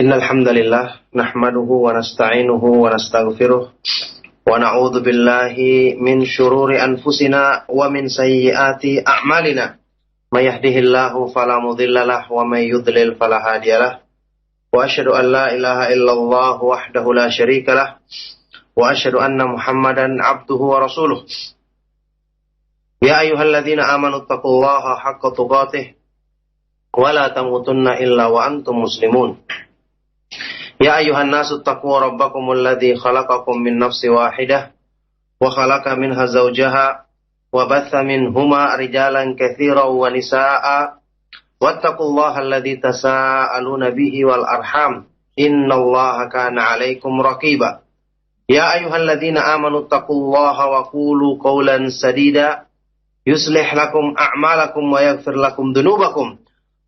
Innal hamdalillah nahmaduhu wa nasta'inuhu wa nastaghfiruh wa na'udzu billahi min shururi anfusina wa min sayyiati a'malina. May yahdihillahu fala mudhillalah wa may yudlil fala hadiyalah. Wa asyhadu an la ilaha illallah wahdahu la syarikalah wa asyhadu anna Muhammadan abduhu wa rasuluh. Ya ayyuhalladzina amanu taqullaha haqqa tuqatih wa la tamutunna illa wa antum muslimun. Ya ayuhan nasu taqwa rabbakumul ladzi khalaqakum min nafsin wahidah wa khalaqa minha zawjaha wa batha minhuma rijalan katsiran wa nisaa'a wattaqullaha alladzi tasaaluna bihi wal arham innallaha kana 'alaikum raqiba. Ya ayyuhalladzina amanu taqullaha wa qulu qawlan sadida yuslih lakum a'malakum wa yaghfir lakum dhunubakum.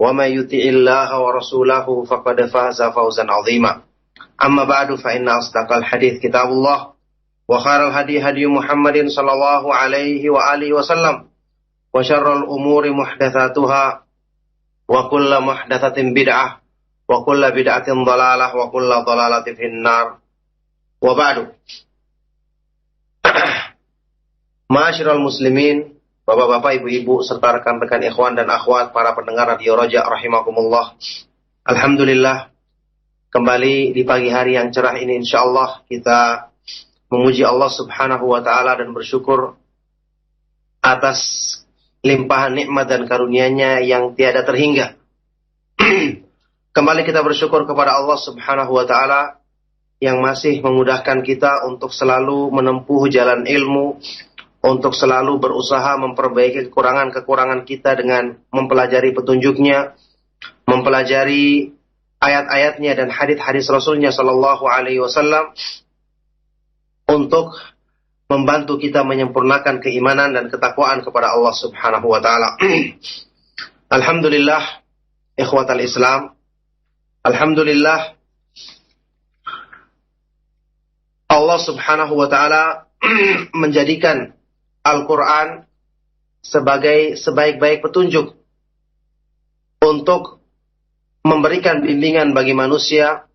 Wa may yuti'illaha wa rasulahu faqad faza fawzan 'azima. Amma ba'du fa inna asdaqal hadits kitabullah wa khairal hadi hadi Muhammadin sallallahu alaihi wa alihi wasallam wa syarrul umuri muhdatsatuha wa kullu muhdatsatin bid'ah wa kullu bid'atin dhalalah wa kullu dhalalatin finnar. Wa ba'du. Ma'asyiral muslimin, bapak-bapak, ibu-ibu, serta rekan-rekan ikhwan dan akhwat, para pendengar Radio Raja rahimakumullah. Alhamdulillah, kembali di pagi hari yang cerah ini insyaallah kita memuji Allah subhanahu wa ta'ala dan bersyukur atas limpahan nikmat dan karunia-Nya yang tiada terhingga. Kembali kita bersyukur kepada Allah subhanahu wa ta'ala yang masih memudahkan kita untuk selalu menempuh jalan ilmu, untuk selalu berusaha memperbaiki kekurangan-kekurangan kita dengan mempelajari petunjuk-Nya, mempelajari ayat-ayatnya dan hadis-hadis Rasulnya Sallallahu Alaihi Wasallam untuk membantu kita menyempurnakan keimanan dan ketakwaan kepada Allah Subhanahu Wa Taala. Alhamdulillah, ikhwatal Islam. Alhamdulillah, Allah Subhanahu Wa Taala menjadikan Al-Quran sebagai sebaik-baik petunjuk untuk memberikan bimbingan bagi manusia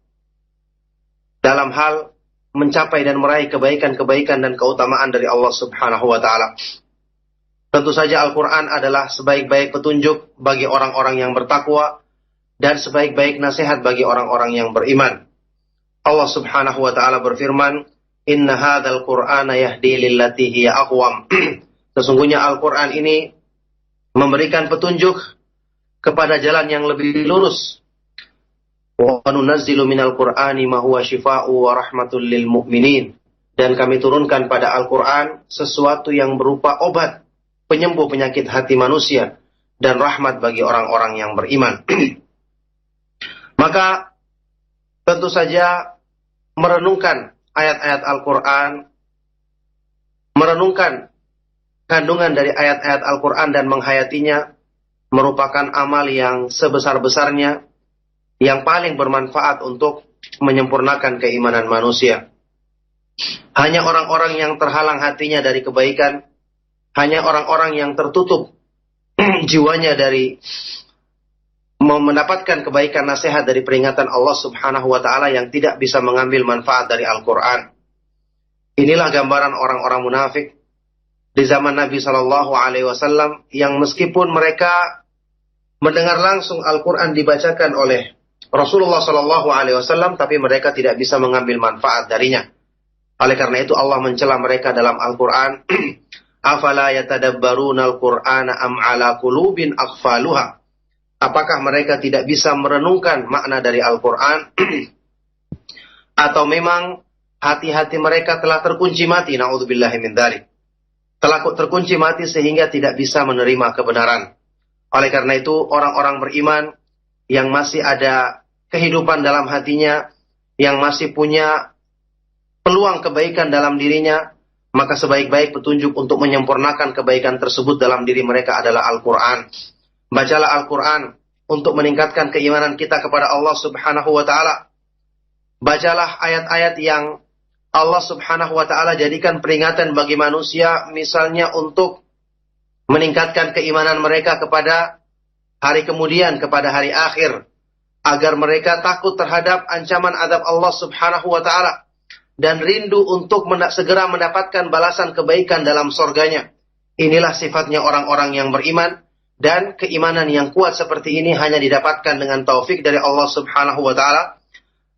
dalam hal mencapai dan meraih kebaikan-kebaikan dan keutamaan dari Allah Subhanahu wa ta'ala. Tentu saja Al-Quran adalah sebaik-baik petunjuk bagi orang-orang yang bertakwa dan sebaik-baik nasihat bagi orang-orang yang beriman. Allah Subhanahu wa ta'ala berfirman, Inna hadzal Qur'ana yahdi lillati hiya aqwam. Sesungguhnya Al-Quran ini memberikan petunjuk kepada jalan yang lebih lurus. Wa nunazzilu minal Qur'ani ma huwa syifaa'u wa rahmatul lil mu'minin. Dan kami turunkan pada Al-Quran sesuatu yang berupa obat, penyembuh penyakit hati manusia dan rahmat bagi orang-orang yang beriman. Maka tentu saja merenungkan ayat-ayat Al-Quran, merenungkan kandungan dari ayat-ayat Al-Quran dan menghayatinya merupakan amal yang sebesar-besarnya, yang paling bermanfaat untuk menyempurnakan keimanan manusia. Hanya orang-orang yang terhalang hatinya dari kebaikan, hanya orang-orang yang tertutup jiwanya dari mendapatkan kebaikan nasihat dari peringatan Allah Subhanahu wa ta'ala yang tidak bisa mengambil manfaat dari Al-Quran. Inilah gambaran orang-orang munafik di zaman Nabi Sallallahu Alaihi Wasallam yang meskipun mereka mendengar langsung Al-Quran dibacakan oleh Rasulullah Sallallahu Alaihi Wasallam, tapi mereka tidak bisa mengambil manfaat darinya. Oleh karena itu Allah mencela mereka dalam Al-Quran. Afala yatadabbaruna al-Qur'ana am ala qulubin aqfaluha. Apakah mereka tidak bisa merenungkan makna dari Al-Quran? Atau memang hati-hati mereka telah terkunci mati, na'udzubillahi min dzalik. Telah terkunci mati sehingga tidak bisa menerima kebenaran. Oleh karena itu orang-orang beriman yang masih ada kehidupan dalam hatinya, yang masih punya peluang kebaikan dalam dirinya, maka sebaik-baik petunjuk untuk menyempurnakan kebaikan tersebut dalam diri mereka adalah Al-Quran. Bacalah Al-Quran untuk meningkatkan keimanan kita kepada Allah Subhanahu wa ta'ala. Bacalah ayat-ayat yang Allah Subhanahu wa ta'ala jadikan peringatan bagi manusia, misalnya untuk meningkatkan keimanan mereka kepada hari kemudian, kepada hari akhir, agar mereka takut terhadap ancaman azab Allah Subhanahu wa taala dan rindu untuk segera mendapatkan balasan kebaikan dalam surganya. Inilah sifatnya orang-orang yang beriman, dan keimanan yang kuat seperti ini hanya didapatkan dengan taufik dari Allah Subhanahu wa taala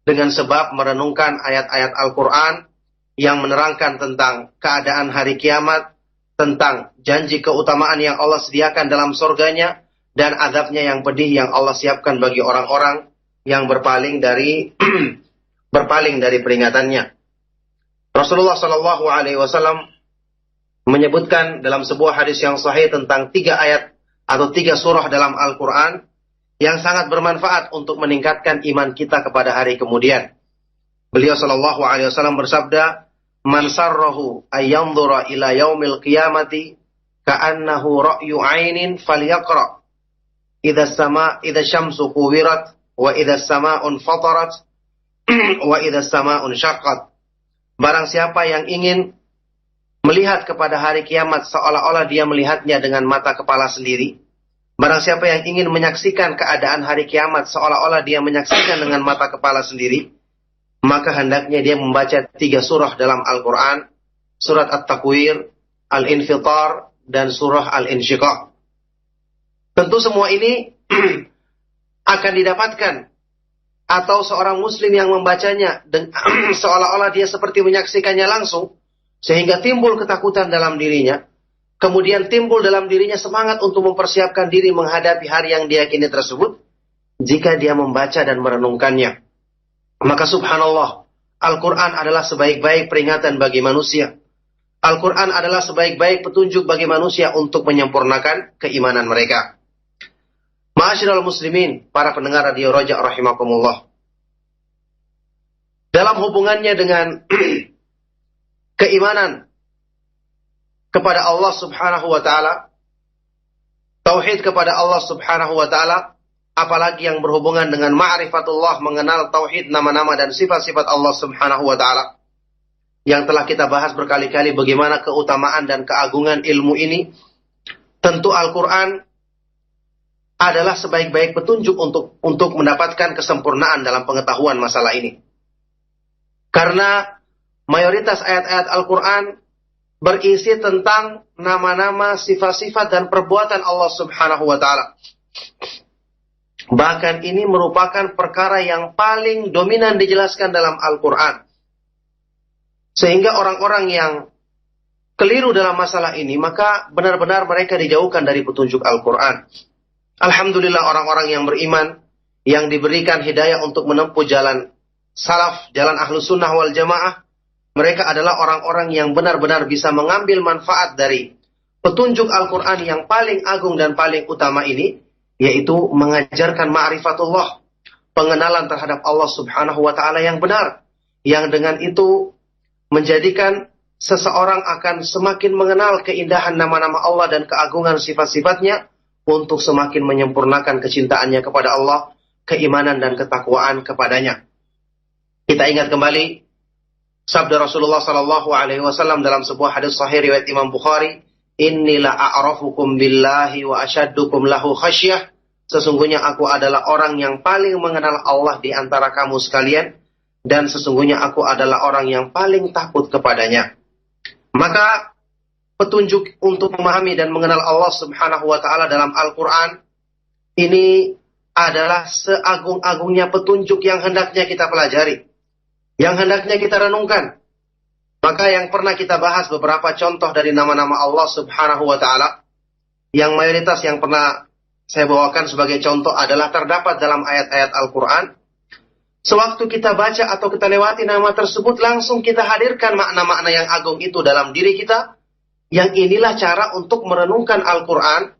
dengan sebab merenungkan ayat-ayat Al-Qur'an yang menerangkan tentang keadaan hari kiamat, tentang janji keutamaan yang Allah sediakan dalam surganya, dan azabnya yang pedih yang Allah siapkan bagi orang-orang yang berpaling dari peringatannya. Rasulullah Shallallahu Alaihi Wasallam menyebutkan dalam sebuah hadis yang sahih tentang 3 ayat atau 3 surah dalam Al-Quran yang sangat bermanfaat untuk meningkatkan iman kita kepada hari kemudian. Beliau Shallallahu Alaihi Wasallam bersabda, "Man sarrahu ayyanzura ila yaumil qiyamati ka'annahu ra'yu 'ainin falyaqra idza syamsu kuwirat wa idza samaa'un fatarat wa idza samaa'un syaqqat." Barang siapa yang ingin melihat kepada hari kiamat seolah-olah dia melihatnya dengan mata kepala sendiri, barang siapa yang ingin menyaksikan keadaan hari kiamat seolah-olah dia menyaksikan dengan mata kepala sendiri, maka hendaknya dia membaca 3 surah dalam Al-Quran, surat At-Takwir, Al-Infitar, dan surah Al-Insyiqaq. Tentu semua ini akan didapatkan, atau seorang muslim yang membacanya seolah-olah dia seperti menyaksikannya langsung, sehingga timbul ketakutan dalam dirinya, kemudian timbul dalam dirinya semangat untuk mempersiapkan diri menghadapi hari yang diyakini tersebut, jika dia membaca dan merenungkannya. Maka subhanallah, Al-Quran adalah sebaik-baik peringatan bagi manusia. Al-Quran adalah sebaik-baik petunjuk bagi manusia untuk menyempurnakan keimanan mereka. Ma'asyiral muslimin, para pendengar radio Raja rahimakumullah. Dalam hubungannya dengan keimanan kepada Allah Subhanahu wa taala, tauhid kepada Allah Subhanahu wa taala, apalagi yang berhubungan dengan ma'rifatullah, mengenal tauhid nama-nama dan sifat-sifat Allah Subhanahu wa taala, yang telah kita bahas berkali-kali bagaimana keutamaan dan keagungan ilmu ini. Tentu Al-Qur'an adalah sebaik-baik petunjuk untuk mendapatkan kesempurnaan dalam pengetahuan masalah ini. Karena mayoritas ayat-ayat Al-Quran berisi tentang nama-nama, sifat-sifat, dan perbuatan Allah Subhanahu wa ta'ala. Bahkan ini merupakan perkara yang paling dominan dijelaskan dalam Al-Quran. Sehingga orang-orang yang keliru dalam masalah ini, maka benar-benar mereka dijauhkan dari petunjuk Al-Quran. Alhamdulillah, orang-orang yang beriman, yang diberikan hidayah untuk menempuh jalan salaf, jalan ahlu sunnah wal jamaah, mereka adalah orang-orang yang benar-benar bisa mengambil manfaat dari petunjuk Al-Quran yang paling agung dan paling utama ini, yaitu mengajarkan ma'rifatullah, pengenalan terhadap Allah Subhanahu wa ta'ala yang benar, yang dengan itu menjadikan seseorang akan semakin mengenal keindahan nama-nama Allah dan keagungan sifat-sifatnya, untuk semakin menyempurnakan kecintaannya kepada Allah, keimanan dan ketakwaan kepadanya. Kita ingat kembali sabda Rasulullah Sallallahu Alaihi Wasallam dalam sebuah hadis sahih riwayat Imam Bukhari, "Innilah a'rafukum billahi wa asyaddukum lahu khasyah." Sesungguhnya aku adalah orang yang paling mengenal Allah di antara kamu sekalian, dan sesungguhnya aku adalah orang yang paling takut kepadanya. Maka petunjuk untuk memahami dan mengenal Allah Subhanahu wa ta'ala dalam Al-Quran ini adalah seagung-agungnya petunjuk yang hendaknya kita pelajari, yang hendaknya kita renungkan. Maka yang pernah kita bahas beberapa contoh dari nama-nama Allah Subhanahu wa ta'ala, yang mayoritas yang pernah saya bawakan sebagai contoh adalah terdapat dalam ayat-ayat Al-Quran. Sewaktu kita baca atau kita lewati nama tersebut, langsung kita hadirkan makna-makna yang agung itu dalam diri kita. Yang inilah cara untuk merenungkan Al-Quran,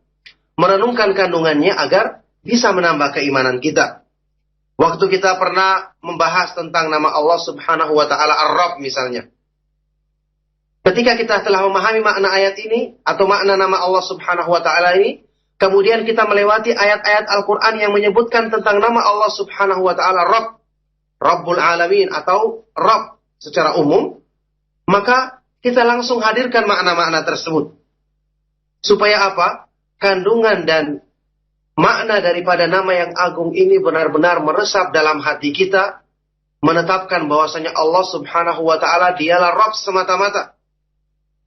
merenungkan kandungannya agar bisa menambah keimanan kita. Waktu kita pernah membahas tentang nama Allah Subhanahu wa ta'ala Ar-Rabb misalnya. Ketika kita telah memahami makna ayat ini, atau makna nama Allah Subhanahu wa ta'ala ini, kemudian kita melewati ayat-ayat Al-Quran yang menyebutkan tentang nama Allah Subhanahu wa ta'ala Rabb, Rabbul Alamin, atau Rabb secara umum, maka kita langsung hadirkan makna-makna tersebut. Supaya apa? Kandungan dan makna daripada nama yang agung ini benar-benar meresap dalam hati kita, menetapkan bahwasanya Allah Subhanahu wa taala dialah Rabb semata-mata,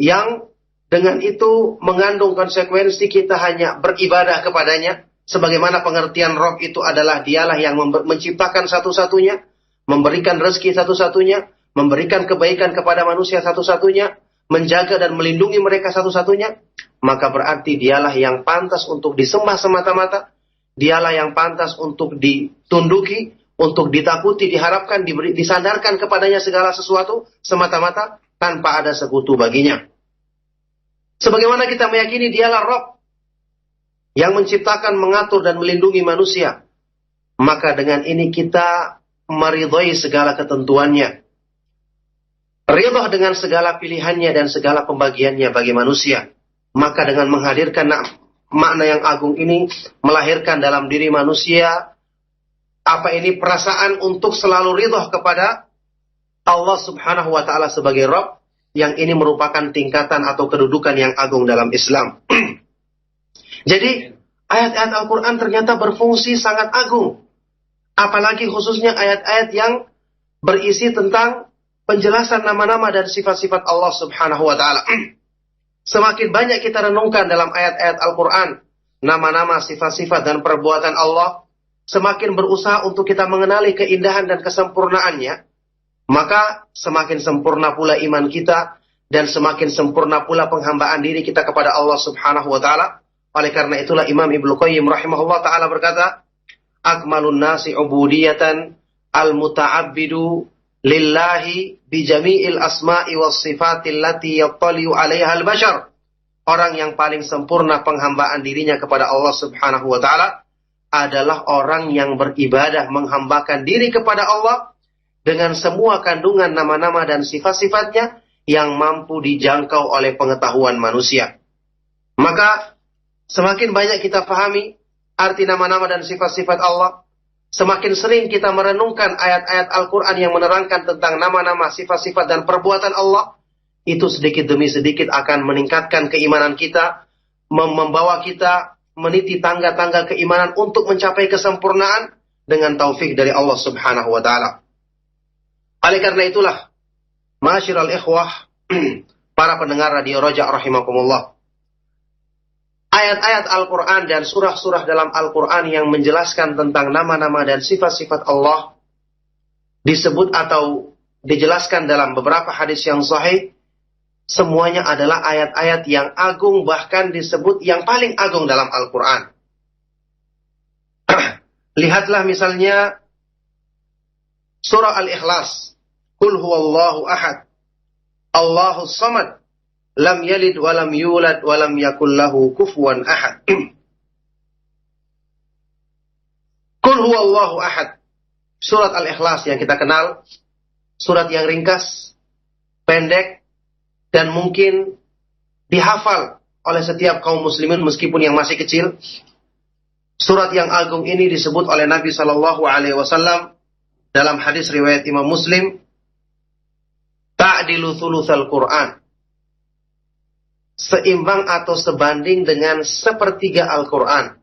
yang dengan itu mengandung konsekuensi kita hanya beribadah kepadanya, sebagaimana pengertian Rabb itu adalah dialah yang menciptakan satu-satunya, memberikan rezeki satu-satunya, memberikan kebaikan kepada manusia satu-satunya, menjaga dan melindungi mereka satu-satunya. Maka berarti dialah yang pantas untuk disembah semata-mata, dialah yang pantas untuk ditunduki, untuk ditakuti, diharapkan, disandarkan kepadanya segala sesuatu semata-mata tanpa ada sekutu baginya. Sebagaimana kita meyakini dialah Rabb yang menciptakan, mengatur dan melindungi manusia, maka dengan ini kita meridhai segala ketentuannya, ridha dengan segala pilihannya dan segala pembagiannya bagi manusia. Maka dengan menghadirkan makna yang agung ini, melahirkan dalam diri manusia perasaan untuk selalu ridha kepada Allah Subhanahu wa taala sebagai Rabb, yang ini merupakan tingkatan atau kedudukan yang agung dalam Islam. Jadi ayat-ayat Al-Quran ternyata berfungsi sangat agung, apalagi khususnya ayat-ayat yang berisi tentang penjelasan nama-nama dan sifat-sifat Allah Subhanahu wa taala. Semakin banyak kita renungkan dalam ayat-ayat Al-Quran nama-nama, sifat-sifat dan perbuatan Allah, semakin berusaha untuk kita mengenali keindahan dan kesempurnaannya, maka semakin sempurna pula iman kita dan semakin sempurna pula penghambaan diri kita kepada Allah Subhanahu wa taala. Oleh karena itulah Imam Ibnu Qayyim rahimahullah taala berkata, akmalun nasi ubudiyatan al-muta'abbidu lillahi bijami'il asma'i was sifatil lati yattali'u 'alaiha al-bashar. Orang yang paling sempurna penghambaan dirinya kepada Allah Subhanahu wa taala adalah orang yang beribadah menghambakan diri kepada Allah dengan semua kandungan nama-nama dan sifat-sifatnya yang mampu dijangkau oleh pengetahuan manusia. Maka semakin banyak kita pahami arti nama-nama dan sifat-sifat Allah, semakin sering kita merenungkan ayat-ayat Al-Quran yang menerangkan tentang nama-nama, sifat-sifat dan perbuatan Allah, itu sedikit demi sedikit akan meningkatkan keimanan kita, membawa kita meniti tangga-tangga keimanan untuk mencapai kesempurnaan dengan taufik dari Allah Subhanahu wa taala. Oleh karena itulah, ma'asyiral ikhwah, para pendengar Radio Raja rahimakumullah, ayat-ayat Al-Quran dan surah-surah dalam Al-Quran yang menjelaskan tentang nama-nama dan sifat-sifat Allah disebut atau dijelaskan dalam beberapa hadis yang sahih, semuanya adalah ayat-ayat yang agung, bahkan disebut yang paling agung dalam Al-Quran. Lihatlah misalnya surah Al-Ikhlas, Qul huwallahu ahad, Allahus samad, lam yalid walam yulad walam yakul lahu kufuwan ahad. Qul huwallahu ahad. Surat Al-Ikhlas yang kita kenal, surat yang ringkas, pendek, dan mungkin dihafal oleh setiap kaum muslimin meskipun yang masih kecil. Surat yang agung ini disebut oleh Nabi Shallallahu Alaihi Wasallam dalam hadis riwayat Imam Muslim, ta'dilu thulutsal Quran, seimbang atau sebanding dengan sepertiga Al-Quran.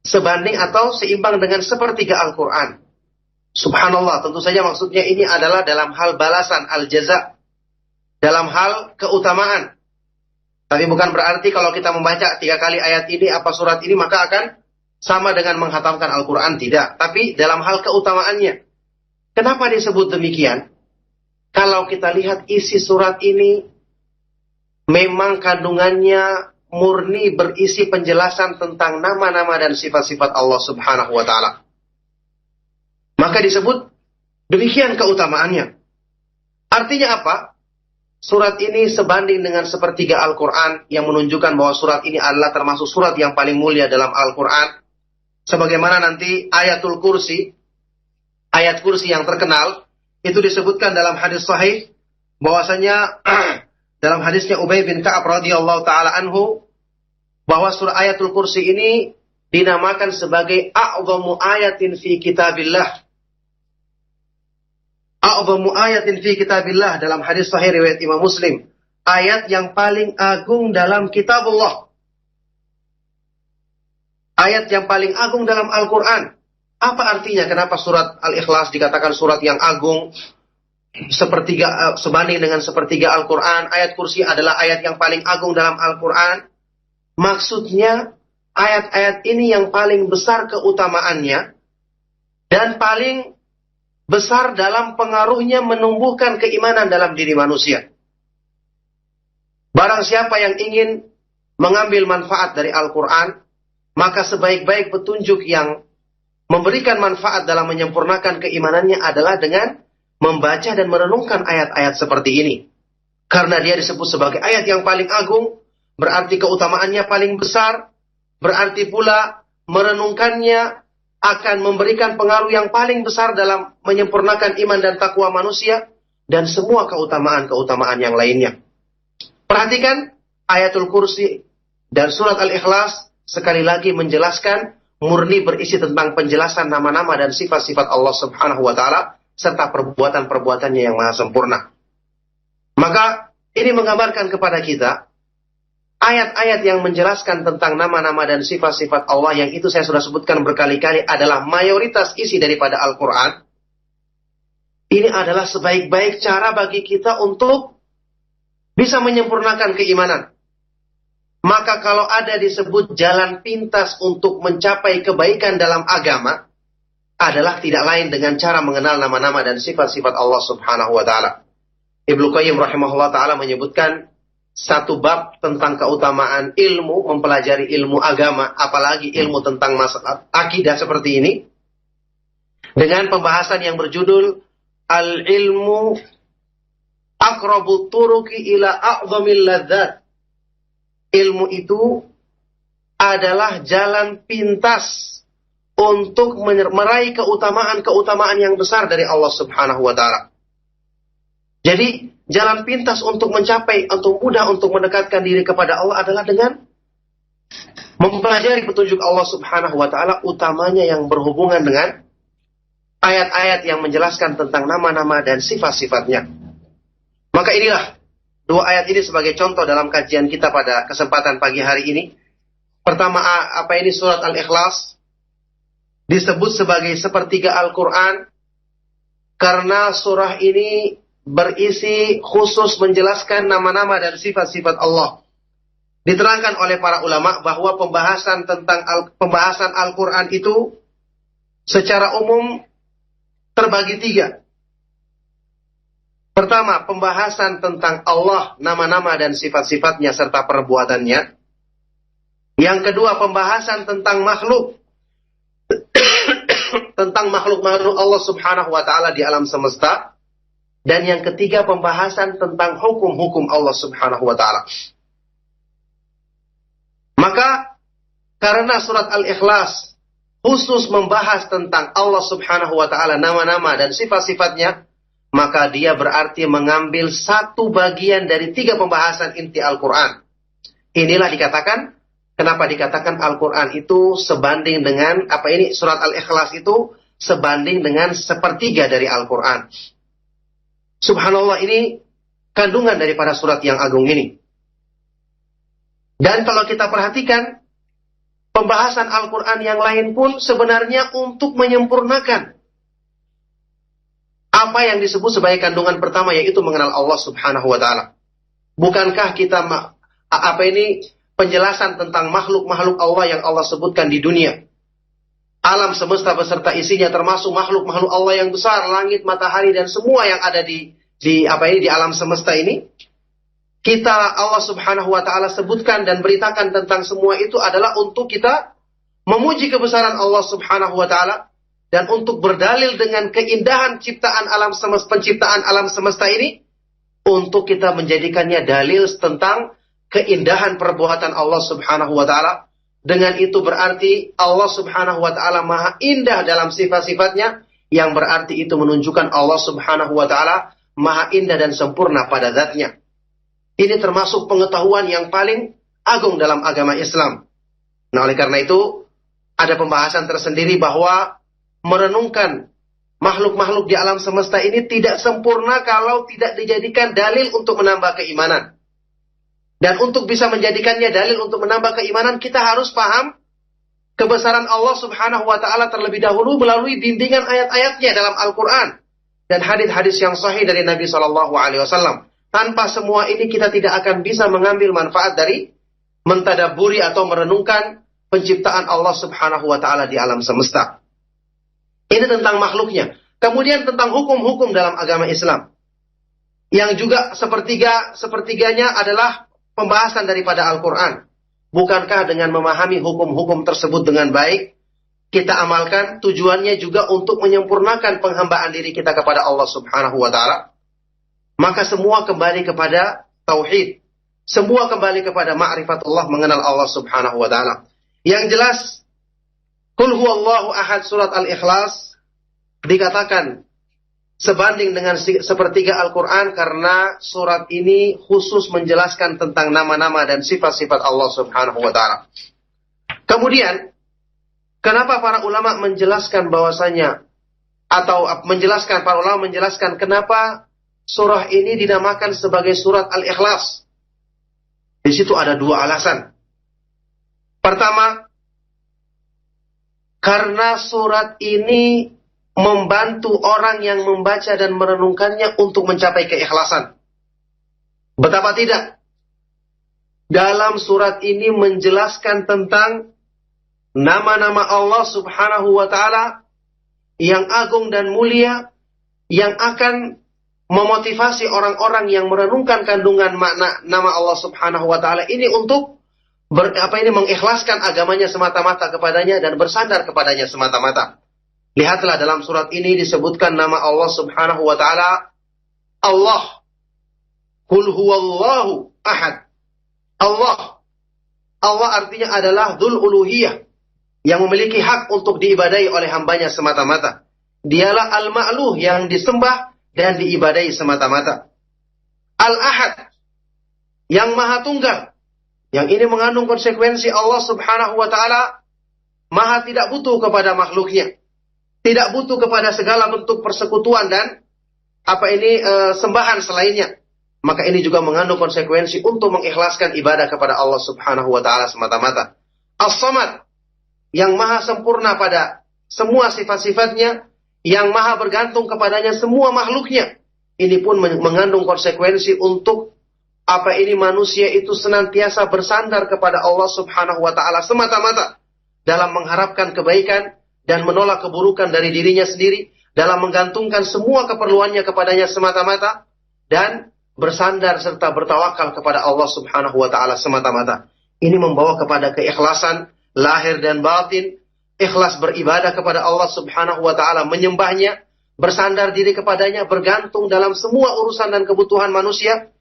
Sebanding atau seimbang dengan sepertiga Al-Quran. Subhanallah, tentu saja maksudnya ini adalah dalam hal balasan, al-jaza, dalam hal keutamaan. Tapi bukan berarti kalau kita membaca 3 kali ayat ini, surat ini, maka akan sama dengan menghatamkan Al-Quran. Tidak. Tapi dalam hal keutamaannya. Kenapa disebut demikian? Kalau kita lihat isi surat ini, memang kandungannya murni berisi penjelasan tentang nama-nama dan sifat-sifat Allah Subhanahu wa taala. Maka disebut demikian keutamaannya. Artinya apa? Surat ini sebanding dengan sepertiga Al-Quran, yang menunjukkan bahwa surat ini adalah termasuk surat yang paling mulia dalam Al-Quran. Sebagaimana nanti ayatul kursi, ayat kursi yang terkenal, itu disebutkan dalam hadis sahih, bahwasanya dalam hadisnya Ubay bin Ka'ab radhiyallahu taala anhu, bahwa surah ayatul kursi ini dinamakan sebagai a'zamu ayatin fi kitabillah. A'zamu ayatin fi kitabillah dalam hadis sahih riwayat Imam Muslim. Ayat yang paling agung dalam kitabullah. ayat yang paling agung dalam Al-Quran. Apa artinya? Kenapa surat Al-Ikhlas dikatakan surat yang agung? Sebanding dengan sepertiga Al-Quran. Ayat kursi adalah ayat yang paling agung dalam Al-Quran. Maksudnya ayat-ayat ini yang paling besar keutamaannya dan paling besar dalam pengaruhnya menumbuhkan keimanan dalam diri manusia. Barang siapa yang ingin mengambil manfaat dari Al-Quran, maka sebaik-baik petunjuk yang memberikan manfaat dalam menyempurnakan keimanannya adalah dengan membaca dan merenungkan ayat-ayat seperti ini. Karena dia disebut sebagai ayat yang paling agung, berarti keutamaannya paling besar, berarti pula merenungkannya akan memberikan pengaruh yang paling besar dalam menyempurnakan iman dan takwa manusia, dan semua keutamaan-keutamaan yang lainnya. Perhatikan, ayatul kursi dan surat Al-Ikhlas sekali lagi menjelaskan, murni berisi tentang penjelasan nama-nama dan sifat-sifat Allah Subhanahu wa Ta'ala, serta perbuatan-perbuatannya yang maha sempurna. Maka ini menggambarkan kepada kita ayat-ayat yang menjelaskan tentang nama-nama dan sifat-sifat Allah yang itu saya sudah sebutkan berkali-kali adalah mayoritas isi daripada Al-Quran. Ini adalah sebaik-baik cara bagi kita untuk bisa menyempurnakan keimanan. Maka kalau ada disebut jalan pintas untuk mencapai kebaikan dalam agama, adalah tidak lain dengan cara mengenal nama-nama dan sifat-sifat Allah Subhanahu wa Ta'ala. Ibnu Qayyim rahimahullah ta'ala menyebutkan satu bab tentang keutamaan ilmu, mempelajari ilmu agama, apalagi ilmu tentang masalah akidah seperti ini, dengan pembahasan yang berjudul Al-ilmu aqrabu turuki ila a'zamil ladzat. Ilmu itu adalah jalan pintas untuk meraih keutamaan-keutamaan yang besar dari Allah Subhanahu wa Ta'ala. Jadi, jalan pintas untuk mencapai, untuk mudah untuk mendekatkan diri kepada Allah adalah dengan mempelajari petunjuk Allah Subhanahu wa Ta'ala, utamanya yang berhubungan dengan ayat-ayat yang menjelaskan tentang nama-nama dan sifat-sifatnya. Maka inilah dua ayat ini sebagai contoh dalam kajian kita pada kesempatan pagi hari ini. Pertama, surat Al-Ikhlas disebut sebagai sepertiga Al-Quran karena surah ini berisi khusus menjelaskan nama-nama dan sifat-sifat Allah. Diterangkan oleh para ulama bahwa pembahasan Al-Quran itu secara umum terbagi tiga. Pertama, pembahasan tentang Allah, nama-nama dan sifat-sifatnya serta perbuatannya. Yang kedua, pembahasan tentang makhluk. Tentang makhluk-makhluk Allah Subhanahu wa Ta'ala di alam semesta. Dan yang ketiga, pembahasan tentang hukum-hukum Allah Subhanahu wa Ta'ala. Maka, karena surat Al-Ikhlas khusus membahas tentang Allah Subhanahu wa Ta'ala, nama-nama dan sifat-sifatnya, maka dia berarti mengambil satu bagian dari tiga pembahasan inti Al-Quran. Inilah dikatakan, kenapa dikatakan Al-Quran itu sebanding dengan, surat Al-Ikhlas itu sebanding dengan sepertiga dari Al-Quran. Subhanallah, ini kandungan daripada surat yang agung ini. Dan kalau kita perhatikan, pembahasan Al-Quran yang lain pun sebenarnya untuk menyempurnakan apa yang disebut sebagai kandungan pertama, yaitu mengenal Allah Subhanahu wa Ta'ala. Bukankah kita penjelasan tentang makhluk-makhluk Allah yang Allah sebutkan di dunia, alam semesta beserta isinya, termasuk makhluk-makhluk Allah yang besar, langit, matahari dan semua yang ada di alam semesta ini, Allah Subhanahu wa Ta'ala sebutkan dan beritakan tentang semua itu adalah untuk kita memuji kebesaran Allah Subhanahu wa Ta'ala dan untuk berdalil dengan keindahan penciptaan alam semesta ini, untuk kita menjadikannya dalil tentang keindahan perbuatan Allah Subhanahu wa Ta'ala. Dengan itu berarti Allah Subhanahu wa Ta'ala maha indah dalam sifat-sifatnya, yang berarti itu menunjukkan Allah Subhanahu wa Ta'ala maha indah dan sempurna pada zatnya. Ini termasuk pengetahuan yang paling agung dalam agama Islam. Nah, oleh karena itu ada pembahasan tersendiri bahwa merenungkan makhluk-makhluk di alam semesta ini tidak sempurna kalau tidak dijadikan dalil untuk menambah keimanan. Dan untuk bisa menjadikannya dalil untuk menambah keimanan, kita harus paham kebesaran Allah Subhanahu wa taala terlebih dahulu melalui bimbingan ayat-ayatnya dalam Al-Qur'an dan hadis-hadis yang sahih dari Nabi sallallahu alaihi wasallam. Tanpa semua ini kita tidak akan bisa mengambil manfaat dari mentadaburi atau merenungkan penciptaan Allah Subhanahu wa taala di alam semesta. Ini tentang makhluknya. Kemudian tentang hukum-hukum dalam agama Islam. Yang juga sepertiganya adalah pembahasan daripada Al-Qur'an. Bukankah dengan memahami hukum-hukum tersebut dengan baik, kita amalkan, tujuannya juga untuk menyempurnakan penghambaan diri kita kepada Allah Subhanahu wa taala? Maka semua kembali kepada tauhid. Semua kembali kepada ma'rifatullah, mengenal Allah Subhanahu wa taala. Yang jelas, Qul huwallahu ahad surat Al-Ikhlas dikatakan sebanding dengan sepertiga Al-Quran karena surat ini khusus menjelaskan tentang nama-nama dan sifat-sifat Allah Subhanahu wa taala. Kemudian, kenapa para ulama menjelaskan bahwasanya para ulama menjelaskan kenapa surah ini dinamakan sebagai surat Al-Ikhlas? Di situ ada dua alasan. Pertama, karena surat ini membantu orang yang membaca dan merenungkannya untuk mencapai keikhlasan. Betapa tidak? Dalam surat ini menjelaskan tentang nama-nama Allah Subhanahu wa taala yang agung dan mulia, yang akan memotivasi orang-orang yang merenungkan kandungan makna nama Allah Subhanahu wa taala ini untuk mengikhlaskan agamanya semata-mata kepadanya dan bersandar kepadanya semata-mata. Lihatlah dalam surat ini disebutkan nama Allah Subhanahu wa taala Allah. Qul huwallahu ahad. Allah. Allah artinya adalah Dzul Uluhiyah, yang memiliki hak untuk diibadahi oleh hambanya semata-mata. Dialah Al-Ma'luh, yang disembah dan diibadahi semata-mata. Al-Ahad, yang Maha Tunggal. Yang ini mengandung konsekuensi Allah Subhanahu wa taala Maha tidak butuh kepada makhluknya. Tidak butuh kepada segala bentuk persekutuan dan sembahan selainnya. Maka ini juga mengandung konsekuensi untuk mengikhlaskan ibadah kepada Allah Subhanahu wa taala semata-mata. As-Samad, yang maha sempurna pada semua sifat-sifatnya, yang maha bergantung kepadanya semua makhluknya. Ini pun mengandung konsekuensi untuk manusia itu senantiasa bersandar kepada Allah Subhanahu wa taala semata-mata dalam mengharapkan kebaikan dan menolak keburukan dari dirinya sendiri, dalam menggantungkan semua keperluannya kepadanya semata-mata, dan bersandar serta bertawakal kepada Allah Subhanahu wa taala semata-mata. Ini membawa kepada keikhlasan lahir dan batin, ikhlas beribadah kepada Allah Subhanahu wa taala, menyembahnya, bersandar diri kepadanya, bergantung dalam semua urusan dan kebutuhan manusia.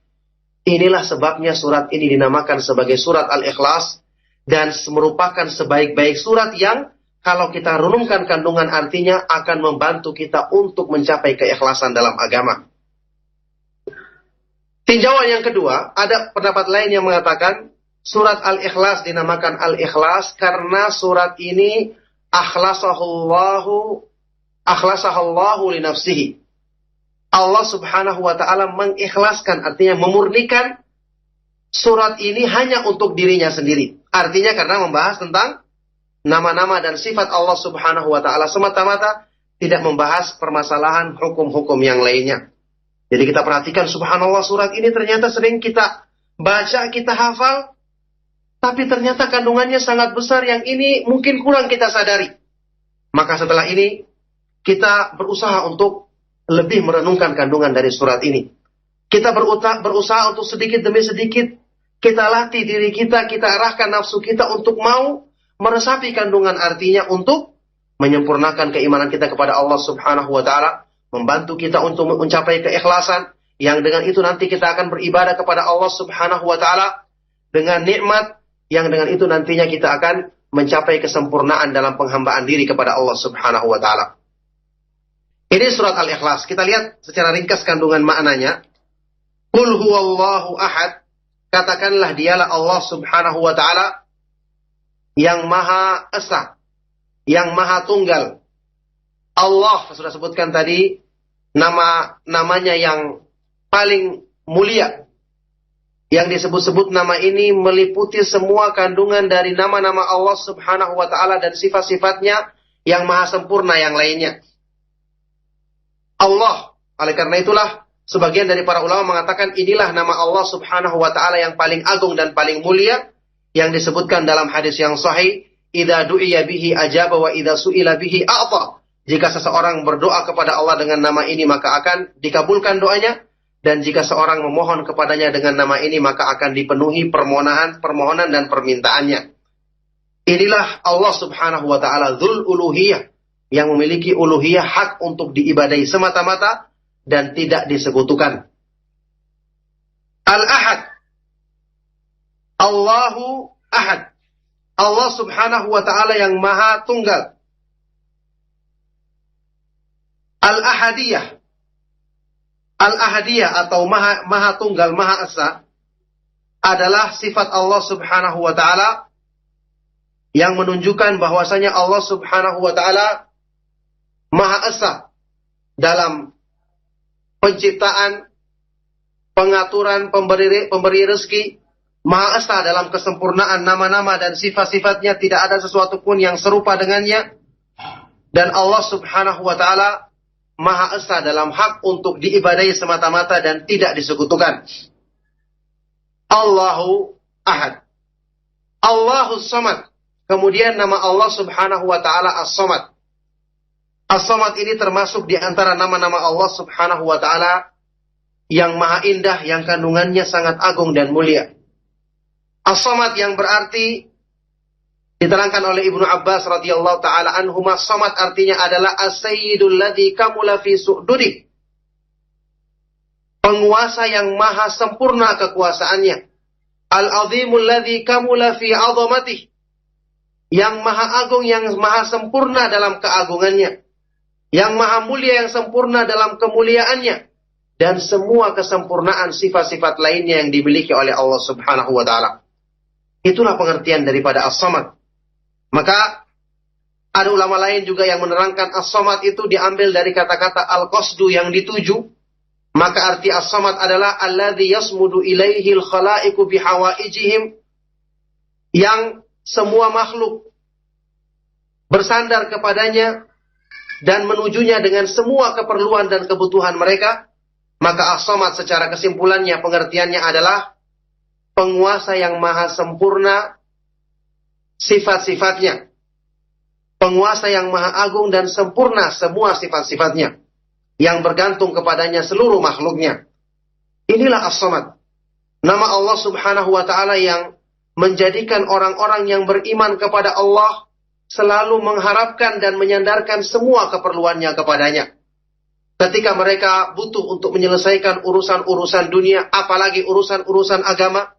Inilah sebabnya surat ini dinamakan sebagai surat Al-Ikhlas, dan merupakan sebaik-baik surat yang kalau kita renungkan kandungan artinya akan membantu kita untuk mencapai keikhlasan dalam agama. Tinjauan yang kedua, ada pendapat lain yang mengatakan surat Al-Ikhlas dinamakan Al-Ikhlas karena surat ini akhlasahallahu li nafsihi. Allah Subhanahu wa taala mengikhlaskan, artinya memurnikan surat ini hanya untuk dirinya sendiri. Artinya karena membahas tentang nama-nama dan sifat Allah Subhanahu wa taala semata-mata, tidak membahas permasalahan hukum-hukum yang lainnya. Jadi kita perhatikan, subhanallah, surat ini ternyata sering kita baca, kita hafal, tapi ternyata kandungannya sangat besar yang ini mungkin kurang kita sadari. Maka setelah ini kita berusaha untuk lebih merenungkan kandungan dari surat ini. Kita berusaha untuk sedikit demi sedikit kita latih diri kita, kita arahkan nafsu kita untuk mau meresapi kandungan artinya untuk menyempurnakan keimanan kita kepada Allah Subhanahu wa taala, membantu kita untuk mencapai keikhlasan yang dengan itu nanti kita akan beribadah kepada Allah Subhanahu wa taala dengan nikmat yang dengan itu nantinya kita akan mencapai kesempurnaan dalam penghambaan diri kepada Allah Subhanahu wa taala. Ini surat Al-Ikhlas. Kita lihat secara ringkas kandungan maknanya. Qul huwallahu ahad. Katakanlah dialah Allah Subhanahu wa taala yang Maha Esa, yang Maha Tunggal. Allah, sudah sebutkan tadi, namanya yang paling mulia, Yang disebut-sebut nama ini meliputi semua kandungan dari nama-nama Allah Subhanahu wa Ta'ala dan sifat-sifatnya yang maha sempurna yang lainnya. Allah, oleh karena itulah sebagian dari para ulama mengatakan inilah nama Allah Subhanahu wa Ta'ala yang paling agung dan paling mulia, yang disebutkan dalam hadis yang sahih, idza du'iya bihi ajaba wa idza su'ila bihi a'ta. Jika seseorang berdoa kepada Allah dengan nama ini maka akan dikabulkan doanya, dan jika seorang memohon kepadanya dengan nama ini maka akan dipenuhi permohonan dan permintaannya. Inilah Allah Subhanahu wa Ta'ala Dzul Uluhiyah, yang memiliki uluhiyah hak untuk diibadahi semata-mata dan tidak disekutukan. Al-Ahad, Allahu Ahad, Allah Subhanahu wa Ta'ala yang maha tunggal. Al-Ahadiyah, Al-Ahadiyah atau maha tunggal, maha esa adalah sifat Allah Subhanahu wa Ta'ala yang menunjukkan bahwasanya Allah Subhanahu wa Ta'ala maha esa dalam penciptaan, pengaturan, pemberi rezeki, maha esa dalam kesempurnaan nama-nama dan sifat-sifatnya, tidak ada sesuatu pun yang serupa dengannya. Dan Allah Subhanahu wa Ta'ala maha esa dalam hak untuk diibadahi semata-mata dan tidak disekutukan. Allahu Ahad, Allahu Samad. Kemudian nama Allah Subhanahu wa Ta'ala As-Samad. As-Samad ini termasuk di antara nama-nama Allah Subhanahu wa Ta'ala yang maha indah, yang kandungannya sangat agung dan mulia. As-Samad yang berarti diterangkan oleh Ibnu Abbas radhiyallahu taala anhuma, Samad artinya adalah as-sayyidul ladzi kamula fi su'dudi. Penguasa yang maha sempurna kekuasaannya. Al-azimul ladzi kamula fi 'azamatihi. Yang maha agung, yang maha sempurna dalam keagungannya. Yang maha mulia, yang sempurna dalam kemuliaannya. Dan semua kesempurnaan sifat-sifat lainnya yang dimiliki oleh Allah Subhanahu wa Ta'ala. Itulah pengertian daripada As-Samad. Maka ada ulama lain juga yang menerangkan As-Samad itu diambil dari kata-kata Al-Qasdu, yang dituju. Maka arti As-Samad adalah alladzi yasmudu ilaihil khalaiqu bihawaijihim, yang semua makhluk bersandar kepadanya dan menujunya dengan semua keperluan dan kebutuhan mereka. Maka As-Samad secara kesimpulannya pengertiannya adalah penguasa yang maha sempurna sifat-sifatnya, penguasa yang maha agung dan sempurna semua sifat-sifatnya, yang bergantung kepadanya seluruh makhluknya. Inilah As-Samad, nama Allah Subhanahu wa Ta'ala yang menjadikan orang-orang yang beriman kepada Allah selalu mengharapkan dan menyandarkan semua keperluannya kepadanya. Ketika mereka butuh untuk menyelesaikan urusan-urusan dunia, apalagi urusan-urusan agama,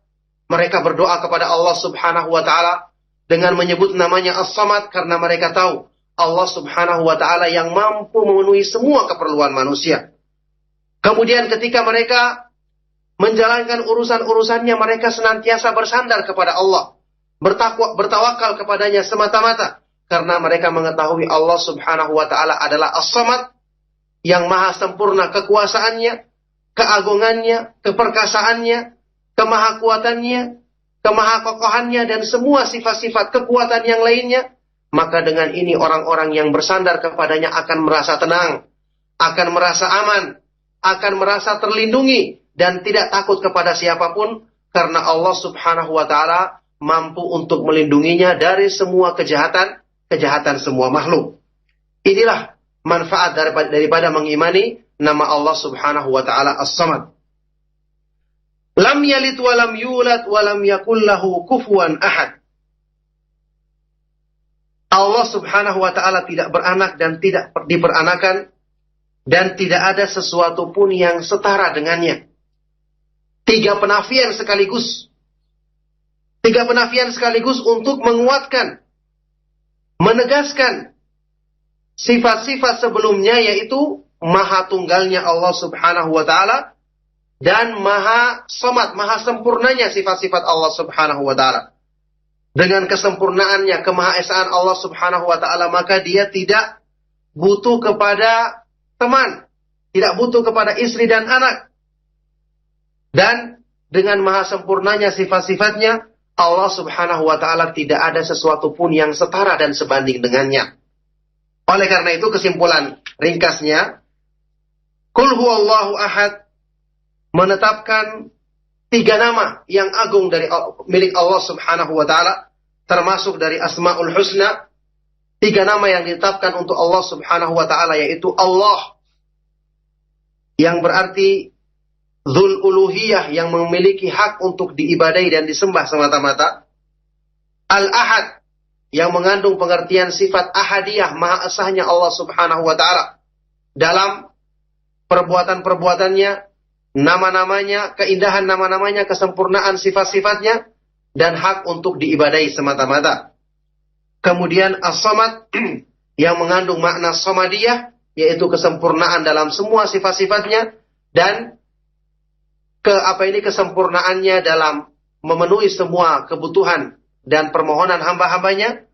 mereka berdoa kepada Allah Subhanahu wa Ta'ala dengan menyebut namanya As-Samad, karena mereka tahu Allah Subhanahu wa Ta'ala yang mampu memenuhi semua keperluan manusia. Kemudian ketika mereka menjalankan urusan-urusannya, mereka senantiasa bersandar kepada Allah, bertawakal kepadanya semata-mata, karena mereka mengetahui Allah Subhanahu wa Ta'ala adalah As-Samad, yang maha sempurna kekuasaannya, keagungannya, keperkasaannya, kemahakuatannya, kemahakokohannya, dan semua sifat-sifat kekuatan yang lainnya. Maka dengan ini orang-orang yang bersandar kepadanya akan merasa tenang, akan merasa aman, akan merasa terlindungi, dan tidak takut kepada siapapun, karena Allah Subhanahu wa Ta'ala mampu untuk melindunginya dari semua kejahatan semua makhluk. Inilah manfaat daripada mengimani nama Allah Subhanahu wa Ta'ala As-Samad. Lam yalid wa lam yulad wa lam yakul lahu kufuwan ahad. Allah Subhanahu wa Ta'ala tidak beranak dan tidak diperanakan, dan tidak ada sesuatu pun yang setara dengannya. Tiga penafian sekaligus untuk menguatkan, menegaskan sifat-sifat sebelumnya, yaitu maha tunggalnya Allah Subhanahu wa Ta'ala dan maha samad, maha sempurnanya sifat-sifat Allah Subhanahu wa Ta'ala. Dengan kesempurnaannya, kemahaesaan Allah Subhanahu wa Ta'ala, maka dia tidak butuh kepada teman, tidak butuh kepada istri dan anak. Dan dengan maha sempurnanya sifat-sifatnya, Allah subhanahu wa ta'ala tidak ada sesuatu pun yang setara dan sebanding dengannya. Oleh karena itu kesimpulan ringkasnya, Qul huwallahu ahad menetapkan 3 nama yang agung dari milik Allah subhanahu wa ta'ala, termasuk dari Asma'ul Husna. 3 nama yang ditetapkan untuk Allah subhanahu wa ta'ala, yaitu Allah, yang berarti Dzul Uluhiyah, yang memiliki hak untuk diibadai dan disembah semata-mata. Al-Ahad, yang mengandung pengertian sifat ahadiyah, maha esahnya Allah subhanahu wa ta'ala dalam perbuatan-perbuatannya, nama-namanya, keindahan nama-namanya, kesempurnaan sifat-sifatnya, dan hak untuk diibadai semata-mata. Kemudian As-Samad, yang mengandung makna Samadiyah, yaitu kesempurnaan dalam semua sifat-sifatnya, dan kesempurnaannya dalam memenuhi semua kebutuhan dan permohonan hamba-hambanya.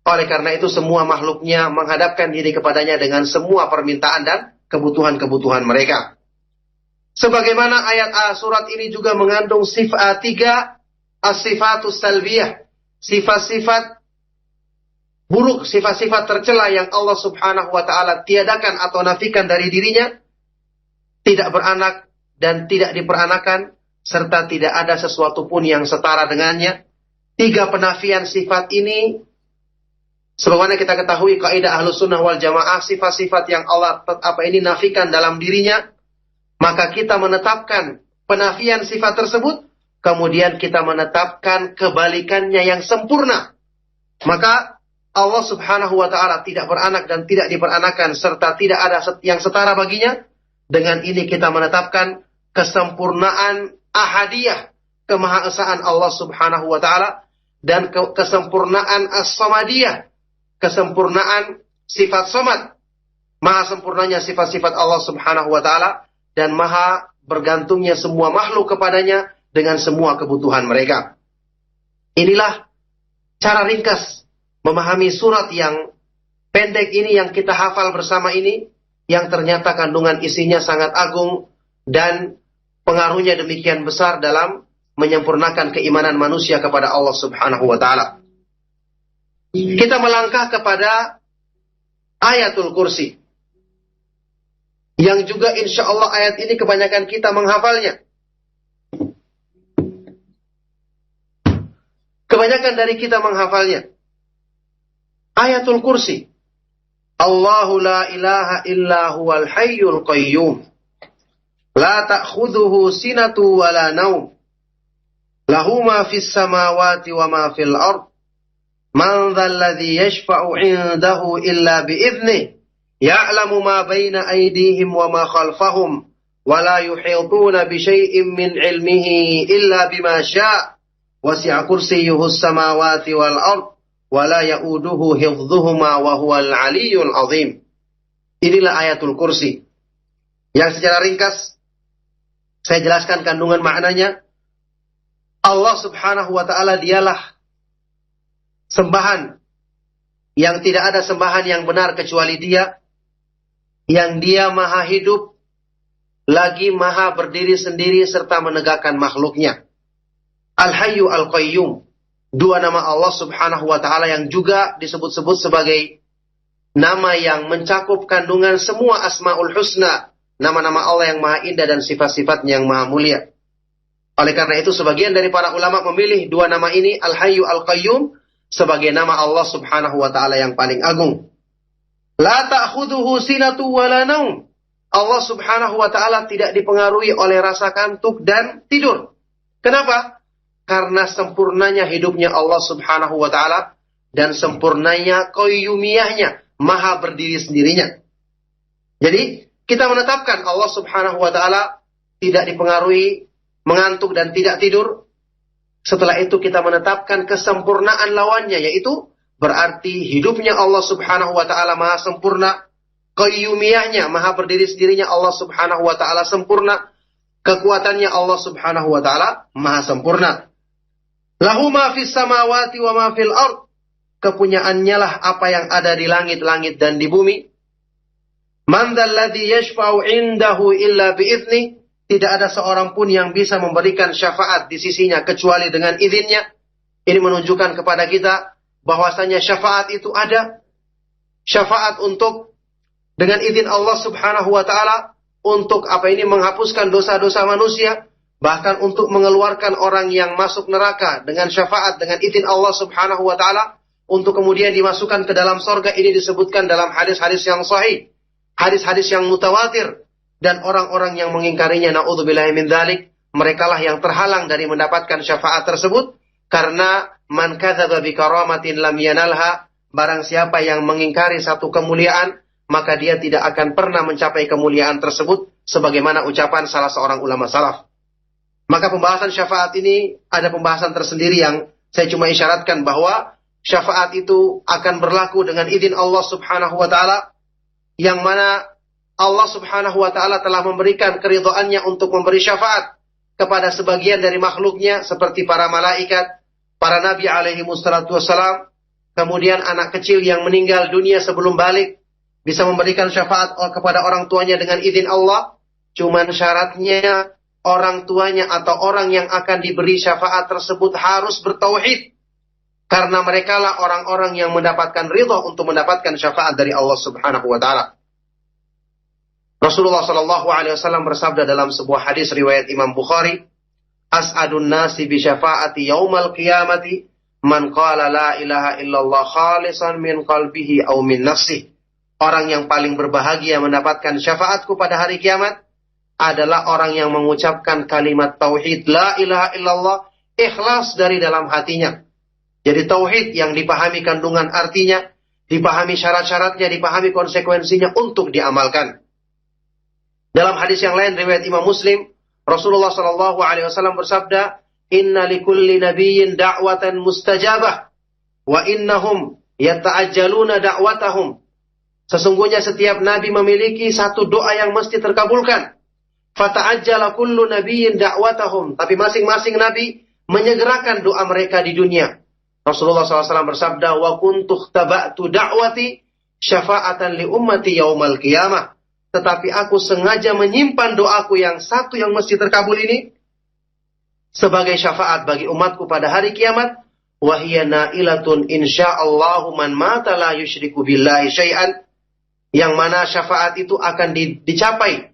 Oleh karena itu semua makhluknya menghadapkan diri kepadanya dengan semua permintaan dan kebutuhan-kebutuhan mereka. Sebagaimana ayat surat ini juga mengandung sifat 3, as-sifatus salbiyah, sifat-sifat buruk, sifat-sifat tercela yang Allah subhanahu wa ta'ala tiadakan atau nafikan dari dirinya, tidak beranak dan tidak diperanakan, serta tidak ada sesuatu pun yang setara dengannya. 3 penafian sifat ini, sebagaimana kita ketahui kaidah Ahlus Sunnah wal Jamaah, sifat-sifat yang Allah nafikan dalam dirinya, maka kita menetapkan penafian sifat tersebut, kemudian kita menetapkan kebalikannya yang sempurna. Maka Allah subhanahu wa ta'ala tidak beranak dan tidak diperanakan, serta tidak ada yang setara baginya. Dengan ini kita menetapkan kesempurnaan ahadiyah, kemahaesaan Allah subhanahu wa ta'ala, dan kesempurnaan as-samadiyah, kesempurnaan sifat samad, maha sempurnanya sifat-sifat Allah subhanahu wa ta'ala, dan maha bergantungnya semua makhluk kepadanya dengan semua kebutuhan mereka. Inilah cara ringkas memahami surat yang pendek ini, yang kita hafal bersama ini, yang ternyata kandungan isinya sangat agung dan pengaruhnya demikian besar dalam menyempurnakan keimanan manusia kepada Allah subhanahu wa ta'ala. Kita melangkah kepada ayatul kursi, yang juga insya Allah ayat ini kebanyakan kita menghafalnya. Kebanyakan dari kita menghafalnya. Ayatul kursi. Allahu la ilaha illa huwal hayyul qayyum. La ta'khudhuhu sinatu wa la naum. Lahu ma fis samawati wa ma fil ard. Man dhal ladzi yashfa'u 'indahu illa bi'idhnihi. Ya'lamu ma baina aydihim wa ma khalfahum. Wa la yuhituna bi syai'in min 'ilmihi illa bima syaa'. Wasi'a kursiyyuhu as-samawati wal ard. Wala ya'uduhu hifdhuhuma wa huwal 'aliyyul 'azim. Inilah ayatul kursi, yang secara ringkas saya jelaskan kandungan maknanya. Allah subhanahu wa ta'ala dialah sembahan yang tidak ada sembahan yang benar kecuali Dia, yang Dia maha hidup lagi maha berdiri sendiri serta menegakkan makhluknya. Al-Hayyu Al-Qayyum, 2 nama Allah subhanahu wa ta'ala yang juga disebut-sebut sebagai nama yang mencakup kandungan semua Asma'ul Husna, nama-nama Allah yang maha indah dan sifat-sifatnya yang maha mulia. Oleh karena itu sebagian dari para ulama memilih 2 nama ini, Al-Hayyu Al-Qayyum, sebagai nama Allah subhanahu wa ta'ala yang paling agung. La ta'khudhuhu sinatu wa la naum. Allah subhanahu wa ta'ala tidak dipengaruhi oleh rasa kantuk dan tidur. Kenapa? Karena sempurnanya hidupnya Allah subhanahu wa ta'ala dan sempurnanya qayyumiyahnya, maha berdiri sendirinya. Jadi kita menetapkan Allah subhanahu wa ta'ala tidak dipengaruhi mengantuk dan tidak tidur. Setelah itu kita menetapkan kesempurnaan lawannya, yaitu berarti hidupnya Allah subhanahu wa ta'ala maha sempurna, qayyumiyahnya, maha berdiri sendirinya Allah subhanahu wa ta'ala sempurna, kekuatannya Allah subhanahu wa ta'ala maha sempurna. Lahu ma fis samawati wa ma fil ard. Kepunyaannya lah apa yang ada di langit-langit dan di bumi. Man dzal ladzi yashfa'u 'indahu illa bi'idzni. tidak ada seorang pun yang bisa memberikan syafaat di sisinya kecuali dengan izinnya. Ini menunjukkan kepada kita bahwasanya syafaat itu ada. Syafaat untuk dengan izin Allah Subhanahu wa taala untuk menghapuskan dosa-dosa manusia, bahkan untuk mengeluarkan orang yang masuk neraka dengan syafaat dengan izin Allah Subhanahu wa taala untuk kemudian dimasukkan ke dalam sorga. Ini disebutkan dalam hadis-hadis yang sahih, hadis-hadis yang mutawatir, dan orang-orang yang mengingkarinya, naudzubillahi min dzalik, merekalah yang terhalang dari mendapatkan syafaat tersebut, karena man kadzaba bi karamatin lam yanalha, barang siapa yang mengingkari satu kemuliaan, maka dia tidak akan pernah mencapai kemuliaan tersebut, sebagaimana ucapan salah seorang ulama salaf. Maka pembahasan syafaat ini ada pembahasan tersendiri yang saya cuma isyaratkan bahwa syafaat itu akan berlaku dengan izin Allah Subhanahu wa taala, yang mana Allah Subhanahu wa taala telah memberikan keridhaannya untuk memberi syafaat kepada sebagian dari makhluknya seperti para malaikat, para nabi alaihi wassalatu wassalam, kemudian anak kecil yang meninggal dunia sebelum balik bisa memberikan syafaat kepada orang tuanya dengan izin Allah. Cuman syaratnya orang tuanya atau orang yang akan diberi syafaat tersebut harus bertauhid, karena merekalah orang-orang yang mendapatkan ridha untuk mendapatkan syafaat dari Allah Subhanahu wa taala. Rasulullah sallallahu alaihi wasallam bersabda dalam sebuah hadis riwayat Imam Bukhari, "As'adun nasi bi syafaati yaumal qiyamati man qala la ilaha illallah khalisan min qalbihi aw min nafsihi." Orang yang paling berbahagia mendapatkan syafaatku pada hari kiamat adalah orang yang mengucapkan kalimat tauhid la ilaha illallah ikhlas dari dalam hatinya. Jadi tauhid yang dipahami kandungan artinya, dipahami syarat-syaratnya, dipahami konsekuensinya untuk diamalkan. Dalam hadis yang lain riwayat Imam Muslim, Rasulullah sallallahu alaihi wasallam bersabda, "Inna likulli nabiyyin da'watan mustajabah wa innahum yata'ajjaluna da'watahum." Sesungguhnya setiap nabi memiliki satu doa yang mesti terkabulkan. Fata'ajjala kullu nabiyyin da'watahum. Tapi masing-masing nabi menyegerakan doa mereka di dunia. Rasulullah SAW bersabda, "Wa kuntu taba'tu da'wati syafa'atan li ummati yaumal qiyamah." Tetapi aku sengaja menyimpan doaku yang satu yang mesti terkabul ini sebagai syafaat bagi umatku pada hari kiamat. Wa hiya na'ilatun insyaallahu man mata la yusyriku billahi syai'an. Yang mana syafaat itu akan dicapai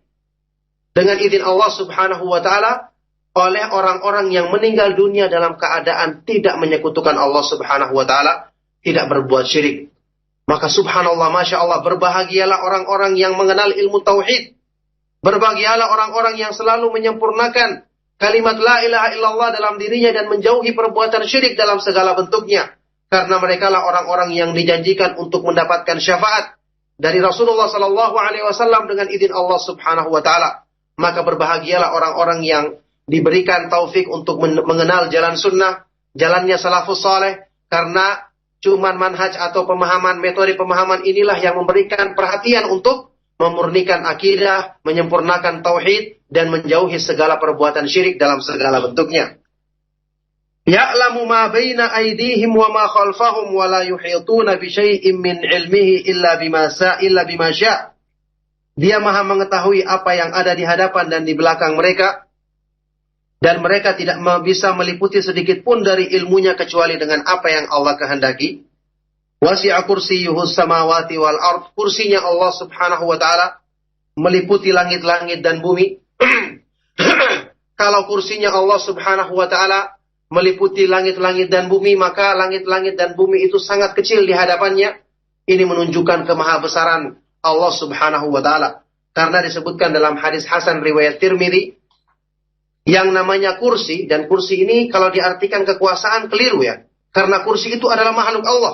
dengan izin Allah Subhanahu wa taala oleh orang-orang yang meninggal dunia dalam keadaan tidak menyekutukan Allah Subhanahu wa taala, tidak berbuat syirik. Maka subhanallah, masya Allah, berbahagialah orang-orang yang mengenal ilmu tauhid. Berbahagialah orang-orang yang selalu menyempurnakan kalimat la ilaha illallah dalam dirinya dan menjauhi perbuatan syirik dalam segala bentuknya. Karena merekalah orang-orang yang dijanjikan untuk mendapatkan syafaat dari Rasulullah sallallahu alaihi wasallam dengan izin Allah Subhanahu wa taala. Maka berbahagialah orang-orang yang diberikan taufik untuk mengenal jalan sunnah, jalannya salafus saleh, karena cuman manhaj atau pemahaman, metode pemahaman inilah yang memberikan perhatian untuk memurnikan akidah, menyempurnakan tauhid, dan menjauhi segala perbuatan syirik dalam segala bentuknya. Ya'lamu ma baina aydihim wa ma khalfahum wa la yuhituna bi syai'in min ilmihi illa bima syaa. Dia Maha mengetahui apa yang ada di hadapan dan di belakang mereka, dan mereka tidak bisa meliputi sedikit pun dari ilmunya kecuali dengan apa yang Allah kehendaki. Wasi'a kursiyyuhus samawati wal ard. Kursinya Allah Subhanahu wa taala meliputi langit-langit dan bumi. Kalau kursinya Allah Subhanahu wa taala meliputi langit-langit dan bumi, maka langit-langit dan bumi itu sangat kecil di hadapannya. Ini menunjukkan kemahabesaran Allah Subhanahu wa taala. Karena disebutkan dalam hadis hasan riwayat Tirmidzi, yang namanya kursi, dan kursi ini kalau diartikan kekuasaan keliru ya. Karena kursi itu adalah makhluk Allah.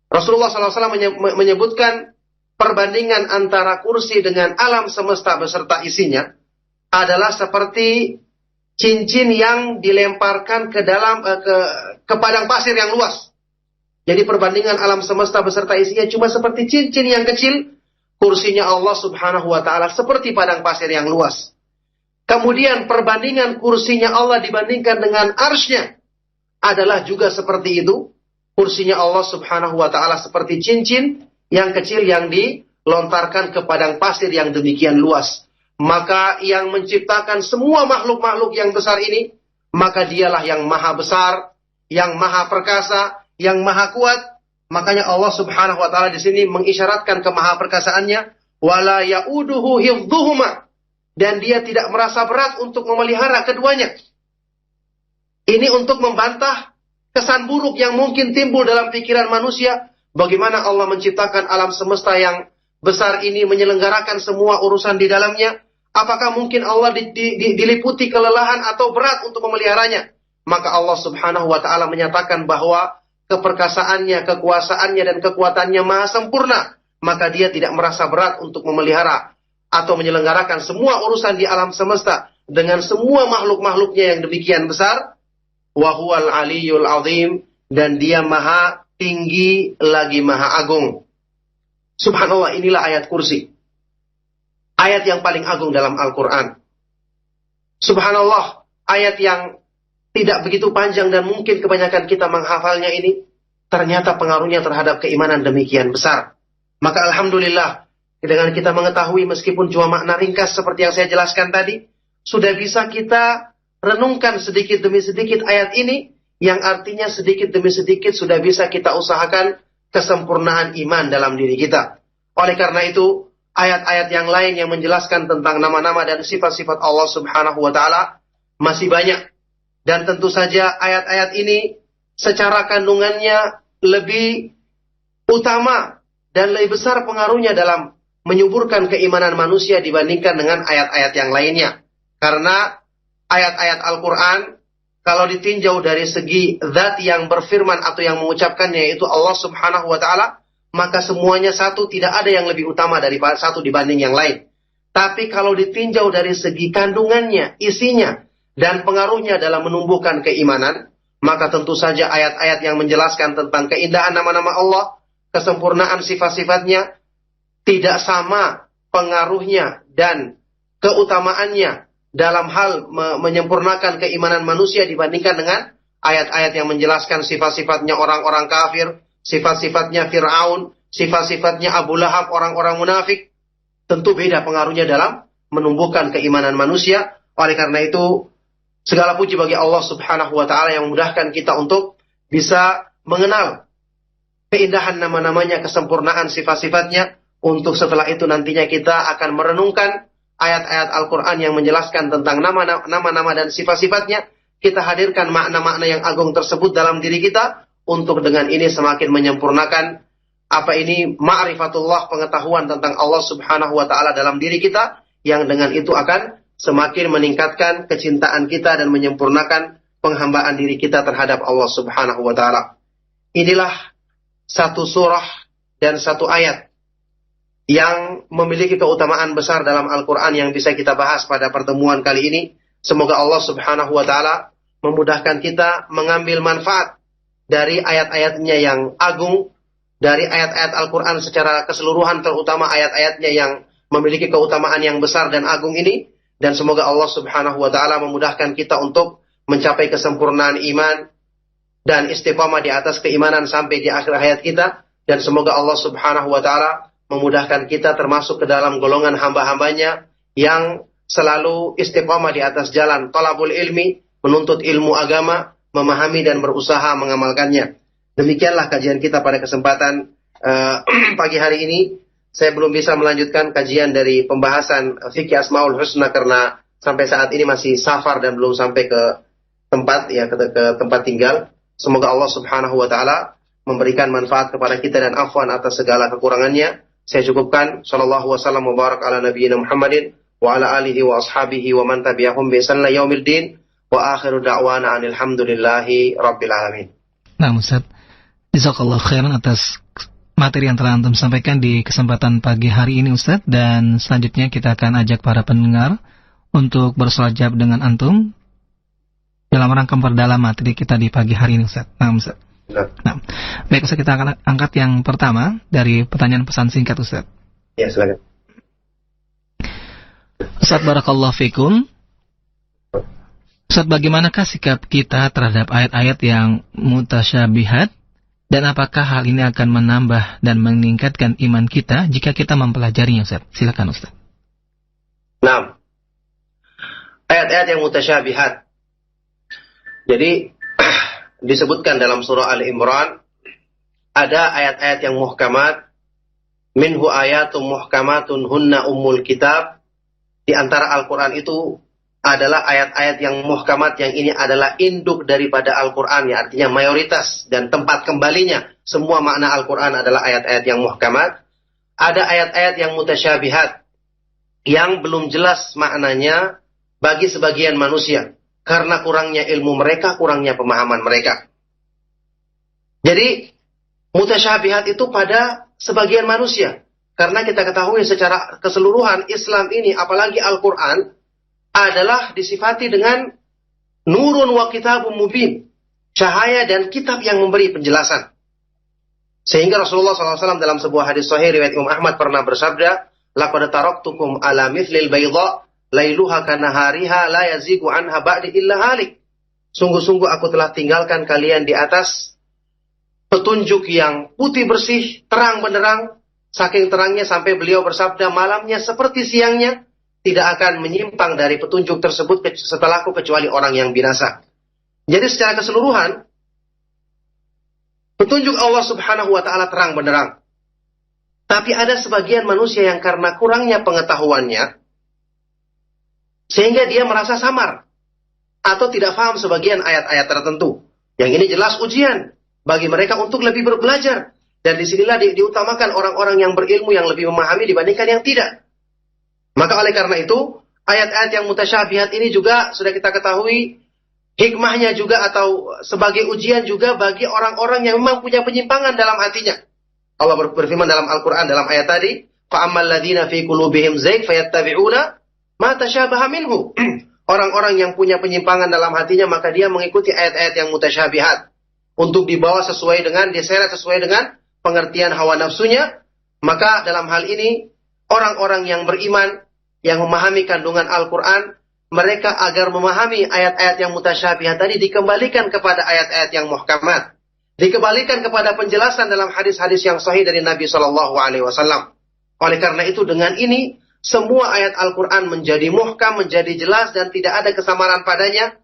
Rasulullah SAW menyebutkan perbandingan antara kursi dengan alam semesta beserta isinya adalah seperti cincin yang dilemparkan ke dalam ke padang pasir yang luas. Jadi perbandingan alam semesta beserta isinya cuma seperti cincin yang kecil, kursinya Allah Subhanahu wa taala seperti padang pasir yang luas. Kemudian perbandingan kursinya Allah dibandingkan dengan arsy-Nya adalah juga seperti itu. Kursinya Allah Subhanahu wa taala seperti cincin yang kecil yang dilontarkan ke padang pasir yang demikian luas. maka yang menciptakan semua makhluk-makhluk yang besar ini, maka dialah yang maha besar, yang maha perkasa, yang maha kuat. Makanya Allah Subhanahu wa taala di sini mengisyaratkan kemahaperkasaannya, wala yauduhu hifdhuhuma, dan dia tidak merasa berat untuk memelihara keduanya. Ini untuk membantah kesan buruk yang mungkin timbul dalam pikiran manusia, bagaimana Allah menciptakan alam semesta yang besar ini, menyelenggarakan semua urusan di dalamnya. Apakah mungkin Allah diliputi kelelahan atau berat untuk memeliharanya? Maka Allah Subhanahu wa taala menyatakan bahwa keperkasaannya, kekuasaannya, dan kekuatannya maha sempurna. Maka dia tidak merasa berat untuk memelihara atau menyelenggarakan semua urusan di alam semesta dengan semua makhluk-makhluknya yang demikian besar. Wa huwal aliyyul azim, dan dia maha tinggi lagi maha agung. Subhanallah, inilah ayat kursi. Ayat yang paling agung dalam Al-Quran. Subhanallah, ayat yang tidak begitu panjang dan mungkin kebanyakan kita menghafalnya ini, ternyata pengaruhnya terhadap keimanan demikian besar. Maka alhamdulillah, dengan kita mengetahui meskipun cuma makna ringkas seperti yang saya jelaskan tadi, sudah bisa kita renungkan sedikit demi sedikit ayat ini, yang artinya sedikit demi sedikit sudah bisa kita usahakan kesempurnaan iman dalam diri kita. Oleh karena itu, ayat-ayat yang lain yang menjelaskan tentang nama-nama dan sifat-sifat Allah Subhanahu wa taala masih banyak. Dan tentu saja ayat-ayat ini secara kandungannya lebih utama dan lebih besar pengaruhnya dalam menyuburkan keimanan manusia dibandingkan dengan ayat-ayat yang lainnya. Karena ayat-ayat Al-Quran, kalau ditinjau dari segi zat yang berfirman atau yang mengucapkannya, yaitu Allah Subhanahu wa ta'ala, maka semuanya satu, tidak ada yang lebih utama daripada satu dibanding yang lain. Tapi kalau ditinjau dari segi kandungannya, isinya, dan pengaruhnya dalam menumbuhkan keimanan, maka tentu saja ayat-ayat yang menjelaskan tentang keindahan nama-nama Allah, kesempurnaan sifat-sifatnya, tidak sama pengaruhnya dan keutamaannya dalam hal menyempurnakan keimanan manusia dibandingkan dengan ayat-ayat yang menjelaskan sifat-sifatnya orang-orang kafir, sifat-sifatnya Fir'aun, sifat-sifatnya Abu Lahab, orang-orang munafik. Tentu beda pengaruhnya dalam menumbuhkan keimanan manusia. Oleh karena itu, segala puji bagi Allah Subhanahu wa ta'ala yang memudahkan kita untuk bisa mengenal keindahan nama-namanya, kesempurnaan sifat-sifatnya. Untuk setelah itu nantinya kita akan merenungkan ayat-ayat Al-Quran yang menjelaskan tentang nama-nama dan sifat-sifatnya. Kita hadirkan makna-makna yang agung tersebut dalam diri kita, untuk dengan ini semakin menyempurnakan ma'rifatullah, pengetahuan tentang Allah Subhanahu wa ta'ala dalam diri kita, yang dengan itu akan semakin meningkatkan kecintaan kita dan menyempurnakan penghambaan diri kita terhadap Allah Subhanahu wa ta'ala. Inilah satu surah dan satu ayat yang memiliki keutamaan besar dalam Al-Quran yang bisa kita bahas pada pertemuan kali ini. Semoga Allah Subhanahu wa ta'ala memudahkan kita mengambil manfaat dari ayat-ayatnya yang agung, dari ayat-ayat Al-Quran secara keseluruhan, terutama ayat-ayatnya yang memiliki keutamaan yang besar dan agung ini. Dan semoga Allah Subhanahu wa ta'ala memudahkan kita untuk mencapai kesempurnaan iman dan istiqamah di atas keimanan sampai di akhir hayat kita. Dan semoga Allah Subhanahu wa ta'ala memudahkan kita termasuk ke dalam golongan hamba-hambanya yang selalu istiqamah di atas jalan talabul ilmi, menuntut ilmu agama, memahami dan berusaha mengamalkannya. Demikianlah kajian kita pada kesempatan pagi hari ini. Saya belum bisa melanjutkan kajian dari pembahasan fikih Asmaul Husna karena sampai saat ini masih safar dan belum sampai ke tempat ke tempat tinggal. Semoga Allah Subhanahu wa ta'ala memberikan manfaat kepada kita dan afwan atas segala kekurangannya. Saya cukupkan. Sallallahu wasallam wa barak ala nabiyyina Muhammadin wa ala alihi wa ashabihi wa man tabi'ahum bi ihsan ila yaumil din, wa akhiru da'wana anil hamdulillahi rabbil alamin. Nah, Ustaz, jazakallahu khairan atas materi yang telah antum sampaikan di kesempatan pagi hari ini, Ustaz. Dan selanjutnya kita akan ajak para pendengar untuk bersolat jawab dengan antum dalam rangka memperdalam materi kita di pagi hari ini, Ustaz. Nah, Ustaz. Nah, baik Ustaz, kita akan angkat yang pertama dari pertanyaan pesan singkat, Ustaz. Ya, silakan. Ustaz, barakallahu fikum. Ustaz, bagaimanakah sikap kita terhadap ayat-ayat yang mutasyabihat, dan apakah hal ini akan menambah dan meningkatkan iman kita jika kita mempelajarinya, Ustaz? Silakan, Ustaz. Nah, ayat-ayat yang mutasyabihat. Jadi disebutkan dalam surah Al-Imran ada ayat-ayat yang muhkamat, minhu ayatum muhkamatun hunna ummul kitab. Di antara Al-Quran itu adalah ayat-ayat yang muhkamat, yang ini adalah induk daripada Al-Quran, ya, artinya mayoritas dan tempat kembalinya semua makna Al-Quran adalah ayat-ayat yang muhkamat. Ada ayat-ayat yang mutasyabihat, yang belum jelas maknanya bagi sebagian manusia karena kurangnya ilmu mereka, kurangnya pemahaman mereka. Jadi mutasyabihat itu pada sebagian manusia. Karena kita ketahui secara keseluruhan Islam ini, apalagi Al-Quran, adalah disifati dengan nurun wa kitabun mubin. Cahaya dan kitab yang memberi penjelasan. Sehingga Rasulullah SAW dalam sebuah hadis sahih riwayat Imam Ahmad pernah bersabda, laqad taraktukum ala mithlil bayda lailuha kanahariha la yazigu anha ba'di illa halik. Sungguh-sungguh aku telah tinggalkan kalian di atas petunjuk yang putih bersih, terang benderang. Saking terangnya sampai beliau bersabda, malamnya seperti siangnya, tidak akan menyimpang dari petunjuk tersebut setelahku kecuali orang yang binasa. Jadi secara keseluruhan, petunjuk Allah Subhanahu wa Ta'ala terang benderang. Tapi ada sebagian manusia yang karena kurangnya pengetahuannya, sehingga dia merasa samar atau tidak paham sebagian ayat-ayat tertentu. Yang ini jelas ujian bagi mereka untuk lebih belajar. Dan disinilah diutamakan orang-orang yang berilmu yang lebih memahami dibandingkan yang tidak. Maka oleh karena itu, ayat-ayat yang mutasyabihat ini juga sudah kita ketahui hikmahnya juga atau sebagai ujian juga bagi orang-orang yang memang punya penyimpangan dalam hatinya. Allah berfirman dalam Al-Quran dalam ayat tadi, فَأَمَّا الَّذِينَ فِي قُلُوبِهِمْ زَيْغٌ فَيَتَّبِعُونَ مَا تَشَابَهَ مِنْهُ. Orang-orang yang punya penyimpangan dalam hatinya, maka dia mengikuti ayat-ayat yang mutasyabihat untuk dibawa sesuai dengan, diseret sesuai dengan pengertian hawa nafsunya. Maka dalam hal ini orang-orang yang beriman yang memahami kandungan Al-Quran, mereka agar memahami ayat-ayat yang mutasyabihat tadi dikembalikan kepada ayat-ayat yang muhkamat, dikembalikan kepada penjelasan dalam hadis-hadis yang sahih dari Nabi SAW. Oleh karena itu dengan ini semua ayat Al-Quran menjadi muhkam, menjadi jelas dan tidak ada kesamaran padanya.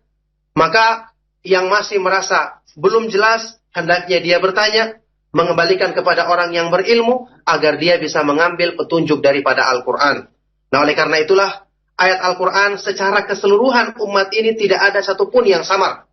Maka yang masih merasa belum jelas, hendaknya dia bertanya, mengembalikan kepada orang yang berilmu agar dia bisa mengambil petunjuk daripada Al-Quran. Nah, oleh karena itulah ayat Al-Quran secara keseluruhan umat ini tidak ada satupun yang samar.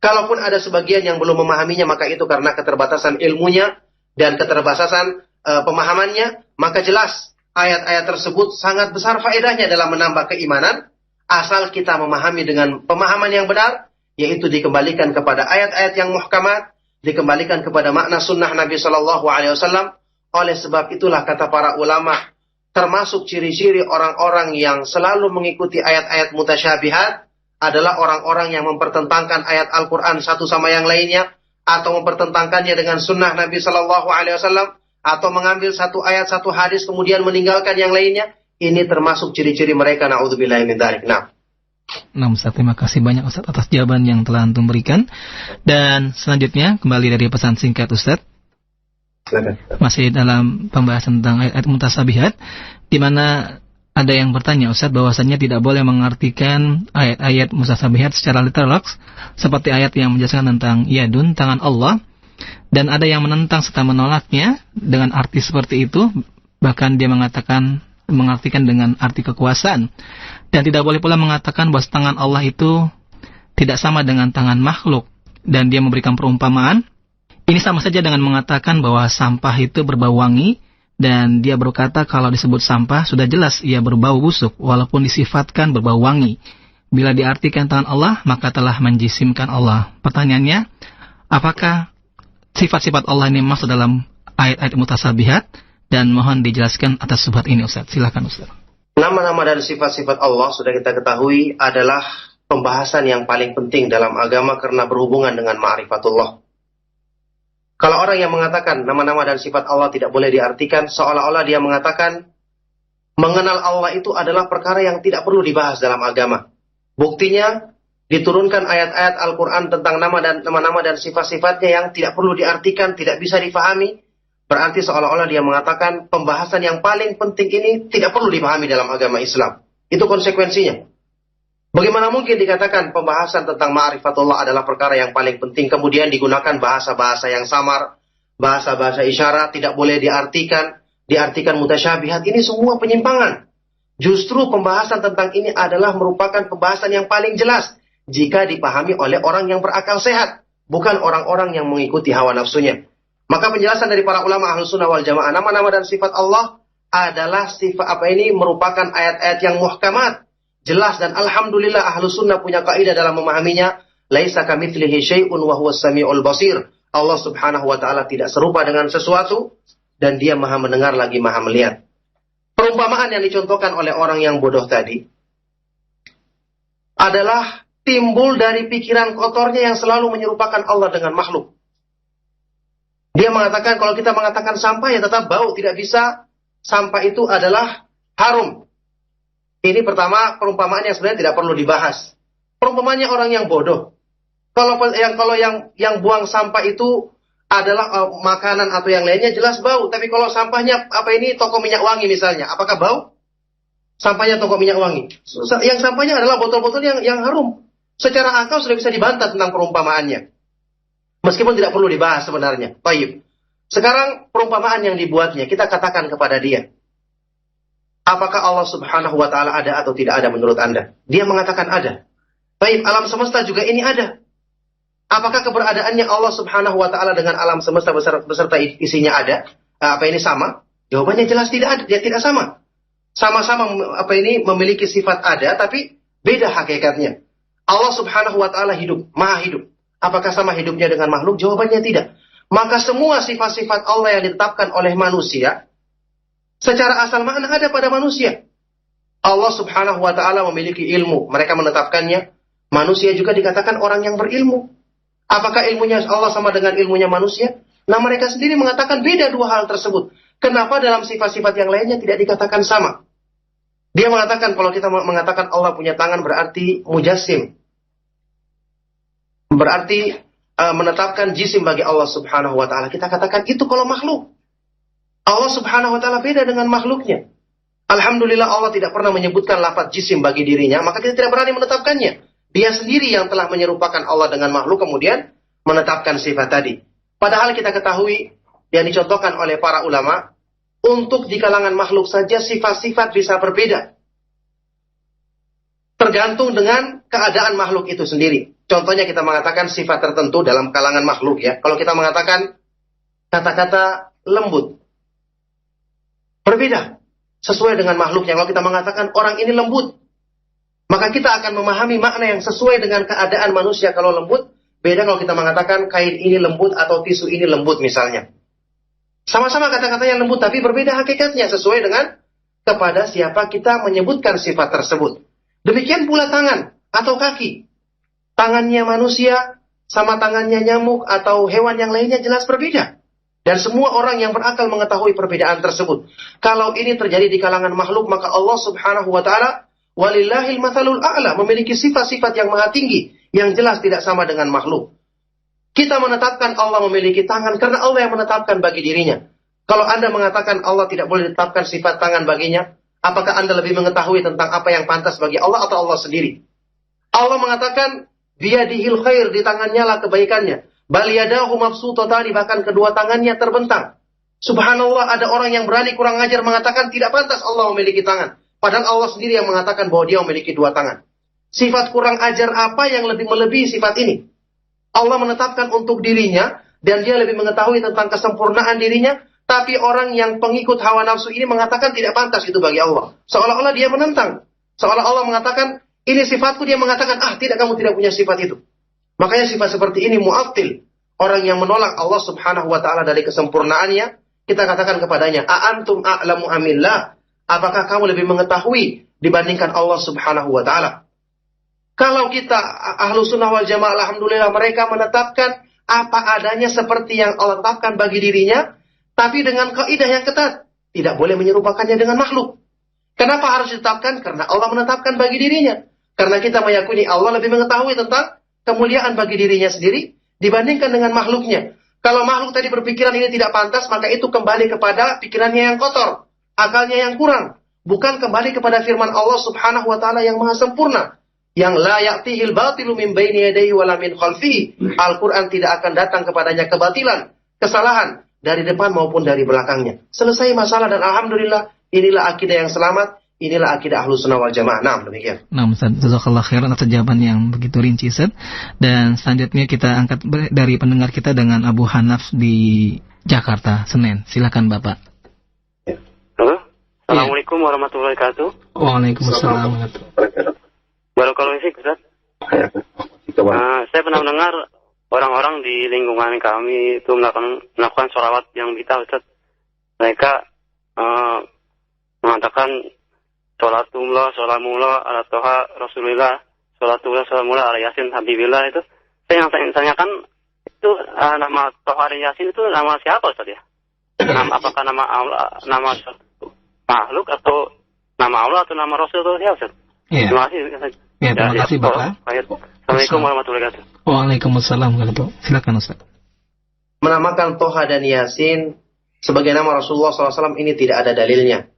Kalaupun ada sebagian yang belum memahaminya, maka itu karena keterbatasan ilmunya dan keterbatasan pemahamannya. Maka jelas ayat-ayat tersebut sangat besar faedahnya dalam menambah keimanan, asal kita memahami dengan pemahaman yang benar, yaitu dikembalikan kepada ayat-ayat yang muhkamat, dikembalikan kepada makna sunnah Nabi SAW. Oleh sebab itulah kata para ulama, termasuk ciri-ciri orang-orang yang selalu mengikuti ayat-ayat mutasyabihat adalah orang-orang yang mempertentangkan ayat Al-Quran satu sama yang lainnya, atau mempertentangkannya dengan sunnah Nabi SAW, atau mengambil satu ayat, satu hadis, kemudian meninggalkan yang lainnya. Ini termasuk ciri-ciri mereka, na'udzubillahi min dzalik. Nah, Ustaz, terima kasih banyak Ustaz atas jawaban yang telah Antum berikan. Dan selanjutnya kembali dari pesan singkat Ustaz. Masih dalam pembahasan tentang ayat mutasyabihat, di mana ada yang bertanya Ustaz bahwasanya tidak boleh mengartikan ayat-ayat mutasyabihat secara literal seperti ayat yang menjelaskan tentang yadun, tangan Allah, dan ada yang menentang serta menolaknya dengan arti seperti itu, bahkan dia mengartikan dengan arti kekuasaan. Dan tidak boleh pula mengatakan bahwa tangan Allah itu tidak sama dengan tangan makhluk. Dan dia memberikan perumpamaan. Ini sama saja dengan mengatakan bahwa sampah itu berbau wangi. Dan dia berkata kalau disebut sampah sudah jelas ia berbau busuk walaupun disifatkan berbau wangi. Bila diartikan tangan Allah maka telah menjisimkan Allah. Pertanyaannya, apakah sifat-sifat Allah ini masuk dalam ayat-ayat mutasyabihat? Dan mohon dijelaskan atas subhat ini Ustaz. Silakan Ustaz. Nama-nama dan sifat-sifat Allah sudah kita ketahui adalah pembahasan yang paling penting dalam agama karena berhubungan dengan ma'rifatullah. Kalau orang yang mengatakan nama-nama dan sifat Allah tidak boleh diartikan, seolah-olah dia mengatakan mengenal Allah itu adalah perkara yang tidak perlu dibahas dalam agama. Buktinya diturunkan ayat-ayat Al-Quran tentang nama-nama dan sifat-sifatnya yang tidak perlu diartikan, tidak bisa difahami. Berarti seolah-olah dia mengatakan pembahasan yang paling penting ini tidak perlu dipahami dalam agama Islam. Itu konsekuensinya. Bagaimana mungkin dikatakan pembahasan tentang ma'rifatullah adalah perkara yang paling penting, kemudian digunakan bahasa-bahasa yang samar, bahasa-bahasa isyarat, tidak boleh diartikan mutasyabihat. Ini semua penyimpangan. Justru pembahasan tentang ini adalah merupakan pembahasan yang paling jelas jika dipahami oleh orang yang berakal sehat, bukan orang-orang yang mengikuti hawa nafsunya. Maka penjelasan dari para ulama Ahlus Sunnah wal Jamaah, nama-nama dan sifat Allah adalah merupakan ayat-ayat yang muhkamat, jelas, dan alhamdulillah Ahlus Sunnah punya kaidah dalam memahaminya. Laisa kamitslihi syai'un wa huwas samiul basir. Allah Subhanahu wa taala tidak serupa dengan sesuatu dan Dia Maha mendengar lagi Maha melihat. Perumpamaan yang dicontohkan oleh orang yang bodoh tadi adalah timbul dari pikiran kotornya yang selalu menyerupakan Allah dengan makhluk. Dia mengatakan kalau kita mengatakan sampah ya tetap bau, tidak bisa. Sampah itu adalah harum. Ini pertama perumpamaan yang sebenarnya tidak perlu dibahas. Perumpamaannya orang yang bodoh. Kalau yang buang sampah itu adalah makanan atau yang lainnya jelas bau. Tapi kalau sampahnya toko minyak wangi misalnya, apakah bau? Sampahnya toko minyak wangi. Yang sampahnya adalah botol-botol yang harum. Secara akal sudah bisa dibantah tentang perumpamaannya. Meskipun tidak perlu dibahas sebenarnya. Baik. Sekarang perumpamaan yang dibuatnya, kita katakan kepada dia. Apakah Allah Subhanahu wa taala ada atau tidak ada menurut Anda? Dia mengatakan ada. Baik, alam semesta juga ini ada. Apakah keberadaannya Allah Subhanahu wa taala dengan alam semesta beserta isinya ada? Sama? Jawabannya jelas tidak ada, dia tidak sama. Sama-sama memiliki sifat ada tapi beda hakikatnya. Allah Subhanahu wa taala hidup, maha hidup. Apakah sama hidupnya dengan makhluk? Jawabannya tidak. Maka semua sifat-sifat Allah yang ditetapkan oleh manusia secara asal makna ada pada manusia. Allah Subhanahu wa taala memiliki ilmu, mereka menetapkannya. Manusia juga dikatakan orang yang berilmu. Apakah ilmunya Allah sama dengan ilmunya manusia? Nah, mereka sendiri mengatakan beda dua hal tersebut. Kenapa dalam sifat-sifat yang lainnya tidak dikatakan sama? Dia mengatakan kalau kita mengatakan Allah punya tangan berarti mujassim. Berarti menetapkan jisim bagi Allah Subhanahu wa taala. Kita katakan itu kalau makhluk. Allah Subhanahu wa taala beda dengan makhluknya. Alhamdulillah Allah tidak pernah menyebutkan lafaz jisim bagi dirinya, maka kita tidak berani menetapkannya. Dia sendiri yang telah menyerupakan Allah dengan makhluk kemudian menetapkan sifat tadi. Padahal kita ketahui yang dicontohkan oleh para ulama, untuk di kalangan makhluk saja sifat-sifat bisa berbeda. Tergantung dengan keadaan makhluk itu sendiri. Contohnya kita mengatakan sifat tertentu dalam kalangan makhluk ya. Kalau kita mengatakan kata-kata lembut, berbeda sesuai dengan makhluknya. Kalau kita mengatakan orang ini lembut, maka kita akan memahami makna yang sesuai dengan keadaan manusia kalau lembut. Beda kalau kita mengatakan kain ini lembut atau tisu ini lembut misalnya. Sama-sama kata-katanya lembut tapi berbeda hakikatnya sesuai dengan kepada siapa kita menyebutkan sifat tersebut. Demikian pula tangan atau kaki. Tangannya manusia sama tangannya nyamuk atau hewan yang lainnya jelas berbeda. Dan semua orang yang berakal mengetahui perbedaan tersebut. Kalau ini terjadi di kalangan makhluk, maka Allah Subhanahu wa taala walillahil matsalul a'la, memiliki sifat-sifat yang maha tinggi yang jelas tidak sama dengan makhluk. Kita menetapkan Allah memiliki tangan karena Allah yang menetapkan bagi dirinya. Kalau Anda mengatakan Allah tidak boleh ditetapkan sifat tangan baginya, apakah Anda lebih mengetahui tentang apa yang pantas bagi Allah atau Allah sendiri? Allah mengatakan biyadihil khair, di tangannya lah kebaikannya. Bal yadahu mabsutatani, bahkan kedua tangannya terbentang. Subhanallah, ada orang yang berani kurang ajar mengatakan tidak pantas Allah memiliki tangan. Padahal Allah sendiri yang mengatakan bahwa dia memiliki dua tangan. Sifat kurang ajar apa yang lebih melebihi sifat ini? Allah menetapkan untuk dirinya dan dia lebih mengetahui tentang kesempurnaan dirinya. Tapi orang yang pengikut hawa nafsu ini mengatakan tidak pantas itu bagi Allah. Seolah-olah dia menentang. Seolah Allah mengatakan ini sifatku, dia mengatakan tidak, kamu tidak punya sifat itu. Makanya sifat seperti ini mu'attil. Orang yang menolak Allah Subhanahu wa taala dari kesempurnaannya, kita katakan kepadanya, "A'antum a'lamu amillah?" Apakah kamu lebih mengetahui dibandingkan Allah Subhanahu wa taala? Kalau kita Ahlus Sunnah wal Jamaah, alhamdulillah mereka menetapkan apa adanya seperti yang Allah tetapkan bagi dirinya, tapi dengan kaidah yang ketat, tidak boleh menyerupakannya dengan makhluk. Kenapa harus ditetapkan? Karena Allah menetapkan bagi dirinya. Karena kita meyakini Allah lebih mengetahui tentang kemuliaan bagi dirinya sendiri dibandingkan dengan makhluknya. Kalau makhluk tadi berpikiran ini tidak pantas, maka itu kembali kepada pikirannya yang kotor, akalnya yang kurang. bukan kembali kepada firman Allah Subhanahu wa taala yang maha sempurna, yang la ya'tihil batilu min baini yadayhi wala min khalfihi. Al-Qur'an tidak akan datang kepadanya kebatilan, kesalahan dari depan maupun dari belakangnya. Selesai masalah dan alhamdulillah inilah akidah yang selamat, inilah akidah Ahlus Sunnah wal Jamaah. Nah, demikian. Nah, Ustaz, jazakallah khairan atas jawaban yang begitu rinci, Ustaz. Dan selanjutnya kita angkat dari pendengar kita dengan Abu Hanaf di Jakarta, Senen. Silakan Bapak. Halo. Assalamualaikum warahmatullahi wabarakatuh. Waalaikumsalam warahmatullahi wabarakatuh. Barakallahu fiik, Ustaz. Saya pernah mendengar orang-orang di lingkungan kami itu melakukan sholawat yang bid'ah, Ustaz. Mereka mengatakan sholatullah, sholamullah, ala toha, rasulillah, sholatullah, sholamullah, ala yasin, habibillah itu. Saya yang tanyakan itu nama toha dan yasin itu nama siapa, Ustaz ya? Apakah nama Allah, nama makhluk atau nama Allah atau nama Rasul atau siapa, Ustaz? Ya. Terima kasih. Ya, terima kasih Bapak. Assalamualaikum warahmatullahi wabarakatuh. Waalaikumsalam warahmatullahi wabarakatuh. Silakan Ustaz. Menamakan Toha dan Yasin sebagai nama Rasulullah SAW ini tidak ada dalilnya.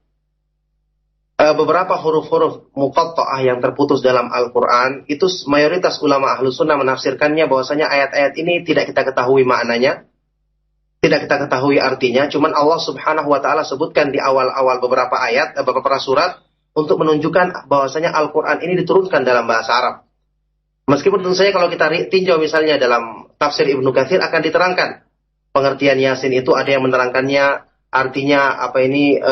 Beberapa huruf-huruf muqatta'ah yang terputus dalam Al-Quran, itu mayoritas ulama Ahlus Sunnah menafsirkannya bahwasanya ayat-ayat ini tidak kita ketahui maknanya, tidak kita ketahui artinya, cuman Allah Subhanahu wa taala sebutkan di awal-awal beberapa ayat, beberapa surat untuk menunjukkan bahwasanya Al-Quran ini diturunkan dalam bahasa Arab. Meskipun tentu saja kalau kita tinjau misalnya dalam tafsir Ibnu Katsir akan diterangkan pengertian Yasin itu, ada yang menerangkannya artinya apa ini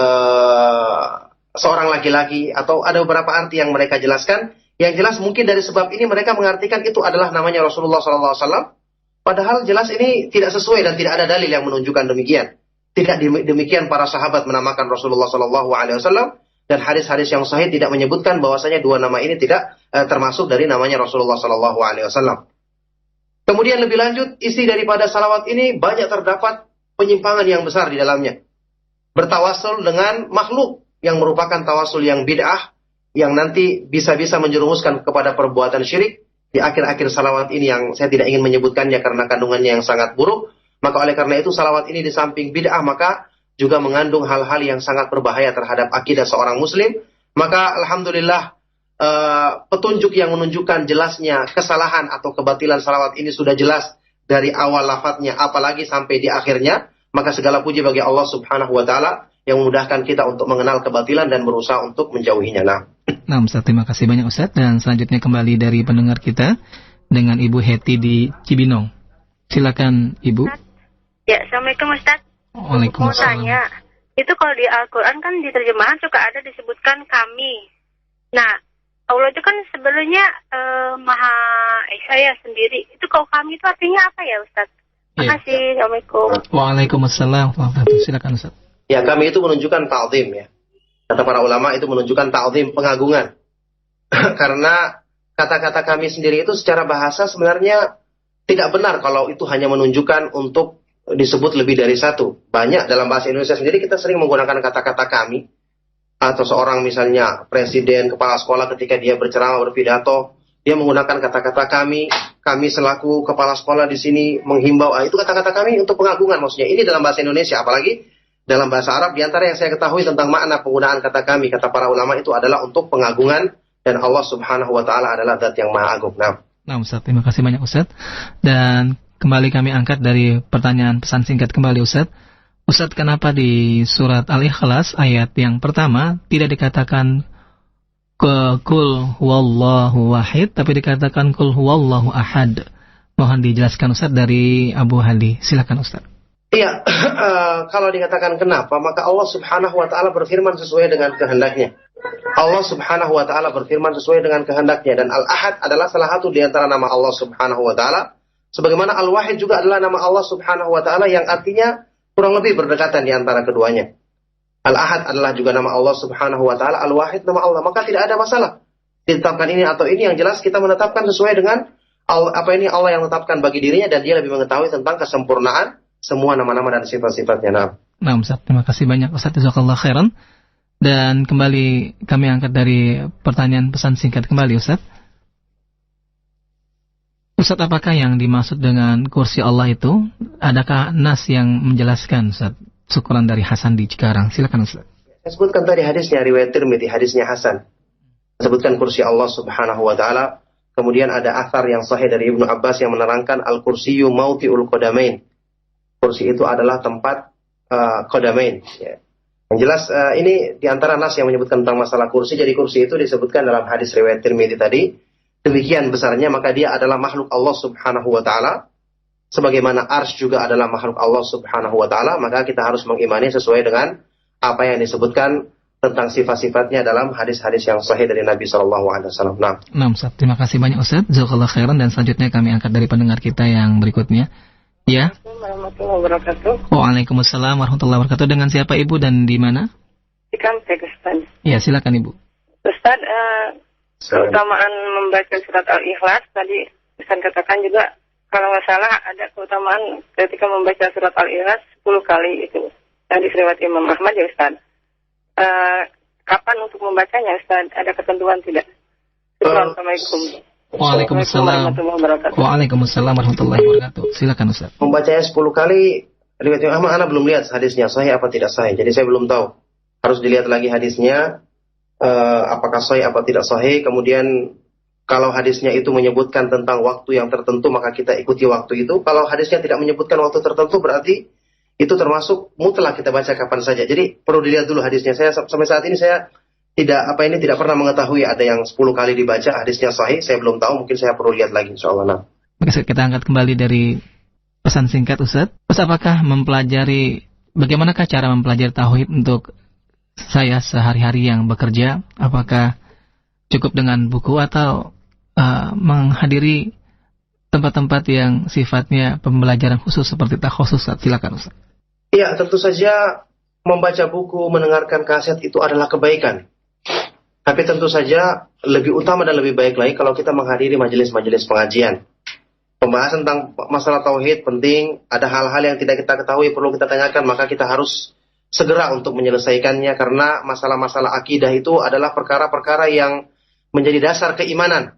seorang laki-laki, atau ada beberapa arti yang mereka jelaskan. Yang jelas mungkin dari sebab ini mereka mengartikan itu adalah namanya Rasulullah SAW. Padahal jelas ini tidak sesuai dan tidak ada dalil yang menunjukkan demikian. Tidak demikian para sahabat menamakan Rasulullah SAW. Dan hadis-hadis yang sahih tidak menyebutkan bahwasanya dua nama ini tidak termasuk dari namanya Rasulullah SAW. Kemudian lebih lanjut, isi daripada salawat ini banyak terdapat penyimpangan yang besar di dalamnya. Bertawasul dengan makhluk yang merupakan tawasul yang bid'ah, yang nanti bisa-bisa menjerumuskan kepada perbuatan syirik. Di akhir-akhir salawat ini yang saya tidak ingin menyebutkannya karena kandungannya yang sangat buruk. Maka oleh karena itu salawat ini di samping bid'ah, maka juga mengandung hal-hal yang sangat berbahaya terhadap akidah seorang muslim. Maka alhamdulillah petunjuk yang menunjukkan jelasnya kesalahan atau kebatilan salawat ini sudah jelas dari awal lafadznya apalagi sampai di akhirnya. Maka segala puji bagi Allah Subhanahu wa taala yang memudahkan kita untuk mengenal kebatilan dan berusaha untuk menjauhinya. Nah, Ustaz, terima kasih banyak Ustaz. Dan selanjutnya kembali dari pendengar kita dengan Ibu Heti di Cibinong. Silakan Ibu. Ya, Assalamualaikum Ustaz. Waalaikumsalam. Mau tanya, itu kalau di Al-Quran kan di terjemahan suka ada disebutkan kami. Nah, Allah itu kan sebenarnya Maha Esa ya sendiri. Itu kalau kami itu artinya apa ya Ustaz? Terima kasih. Assalamualaikum. Waalaikumsalam. Silakan Ustaz. Ya, kami itu menunjukkan ta'zim ya. Kata para ulama itu menunjukkan ta'zim, pengagungan. Karena kata-kata kami sendiri itu secara bahasa sebenarnya tidak benar kalau itu hanya menunjukkan untuk disebut lebih dari satu. Banyak dalam bahasa Indonesia sendiri kita sering menggunakan kata-kata kami. Atau seorang misalnya presiden, kepala sekolah ketika dia berceramah, berpidato, dia menggunakan kata-kata kami selaku kepala sekolah di sini menghimbau. Itu kata-kata kami untuk pengagungan maksudnya. Ini dalam bahasa Indonesia, apalagi dalam bahasa Arab. Di antara yang saya ketahui tentang makna penggunaan kata kami, kata para ulama itu adalah untuk pengagungan, dan Allah Subhanahu wa taala adalah zat yang maha agung. Nah, Ustaz, terima kasih banyak Ustaz. Dan kembali kami angkat dari pertanyaan pesan singkat kembali Ustaz. Ustaz, kenapa di surat Al-Ikhlas ayat yang pertama tidak dikatakan kul huwallahu wahid, tapi dikatakan kul huwallahu ahad? Mohon dijelaskan Ustaz dari Abu Hadi. Silakan Ustaz. Iya, kalau dikatakan kenapa, maka Allah Subhanahu wa taala berfirman sesuai dengan kehendaknya. Allah Subhanahu wa taala berfirman sesuai dengan kehendaknya, dan Al-Ahad adalah salah satu di antara nama Allah Subhanahu wa taala. Sebagaimana Al-Wahid juga adalah nama Allah Subhanahu wa taala yang artinya kurang lebih berdekatan di antara keduanya. Al-Ahad adalah juga nama Allah Subhanahu wa taala, Al-Wahid nama Allah. Maka tidak ada masalah ditetapkan ini atau ini, yang jelas kita menetapkan sesuai dengan apa ini Allah yang menetapkan bagi dirinya, dan dia lebih mengetahui tentang kesempurnaan semua nama-nama dan sifat-sifatnya. Nah, Ustaz, terima kasih banyak Ustaz, jazakallahu khairan. Dan kembali kami angkat dari pertanyaan pesan singkat kembali Ustaz. Ustaz, apakah yang dimaksud dengan kursi Allah itu? Adakah nas yang menjelaskan Ustaz? Syukuran dari Hasan di Cikarang. Silakan Ustaz. Saya sebutkan tadi hadisnya riwayat Tirmidzi, hadisnya hasan. Sebutkan kursi Allah Subhanahu wa taala. Kemudian ada athar yang sahih dari Ibnu Abbas yang menerangkan al-kursiyyu mawti'ul qadamain. Kursi itu adalah tempat qadamain, ya. Yang jelas ini di antara nas yang menyebutkan tentang masalah kursi. Jadi kursi itu disebutkan dalam hadis riwayat Tirmidzi tadi. Demikian besarnya, maka dia adalah makhluk Allah Subhanahu wa taala. Sebagaimana arsy juga adalah makhluk Allah Subhanahu wa taala, maka kita harus mengimani sesuai dengan apa yang disebutkan tentang sifat-sifatnya dalam hadis-hadis yang sahih dari Nabi sallallahu alaihi wasallam. Nah, Ustaz, terima kasih banyak Ustaz. Jazakallahu khairan, dan selanjutnya kami angkat dari pendengar kita yang berikutnya. Ya. Warahmatullahi wabarakatuh. Waalaikumsalam warahmatullahi wabarakatuh. Dengan siapa Ibu dan di mana? Ikan Pakistan. Ya, silakan Ibu. Ustaz, keutamaan membaca surat Al-Ikhlas tadi Ustaz katakan juga, kalau nggak salah ada keutamaan ketika membaca surat Al-Ikhlas 10 kali itu. Dari riwayat Imam Ahmad ya Ustaz. Kapan untuk membacanya Ustaz? Ada ketentuan tidak? Assalamualaikum. Waalaikumsalam. Waalaikumsalam warahmatullahi wabarakatuh. Silakan Ustaz. Membacanya 10 kali riwayat Imam Ahmad, ana belum lihat hadisnya sahih apa tidak sahih. Jadi saya belum tahu. Harus dilihat lagi hadisnya apakah sahih apa tidak sahih. Kemudian kalau hadisnya itu menyebutkan tentang waktu yang tertentu, maka kita ikuti waktu itu. Kalau hadisnya tidak menyebutkan waktu tertentu, berarti itu termasuk mutlak kita baca kapan saja. Jadi perlu dilihat dulu hadisnya. Saya sampai saat ini saya tidak pernah mengetahui ada yang 10 kali dibaca hadisnya sahih. Saya belum tahu, mungkin saya perlu lihat lagi insyaallah. Nah. Oke, kita angkat kembali dari pesan singkat Ustaz. Apakah bagaimanakah cara mempelajari tauhid untuk saya sehari-hari yang bekerja? Apakah cukup dengan buku atau menghadiri tempat-tempat yang sifatnya pembelajaran khusus seperti takhusus? Silakan Ustaz. Iya, tentu saja membaca buku, mendengarkan kaset itu adalah kebaikan. Tapi tentu saja lebih utama dan lebih baik lagi kalau kita menghadiri majelis-majelis pengajian. Pembahasan tentang masalah tauhid penting, ada hal-hal yang tidak kita ketahui perlu kita tanyakan, maka kita harus segera untuk menyelesaikannya, karena masalah-masalah akidah itu adalah perkara-perkara yang menjadi dasar keimanan.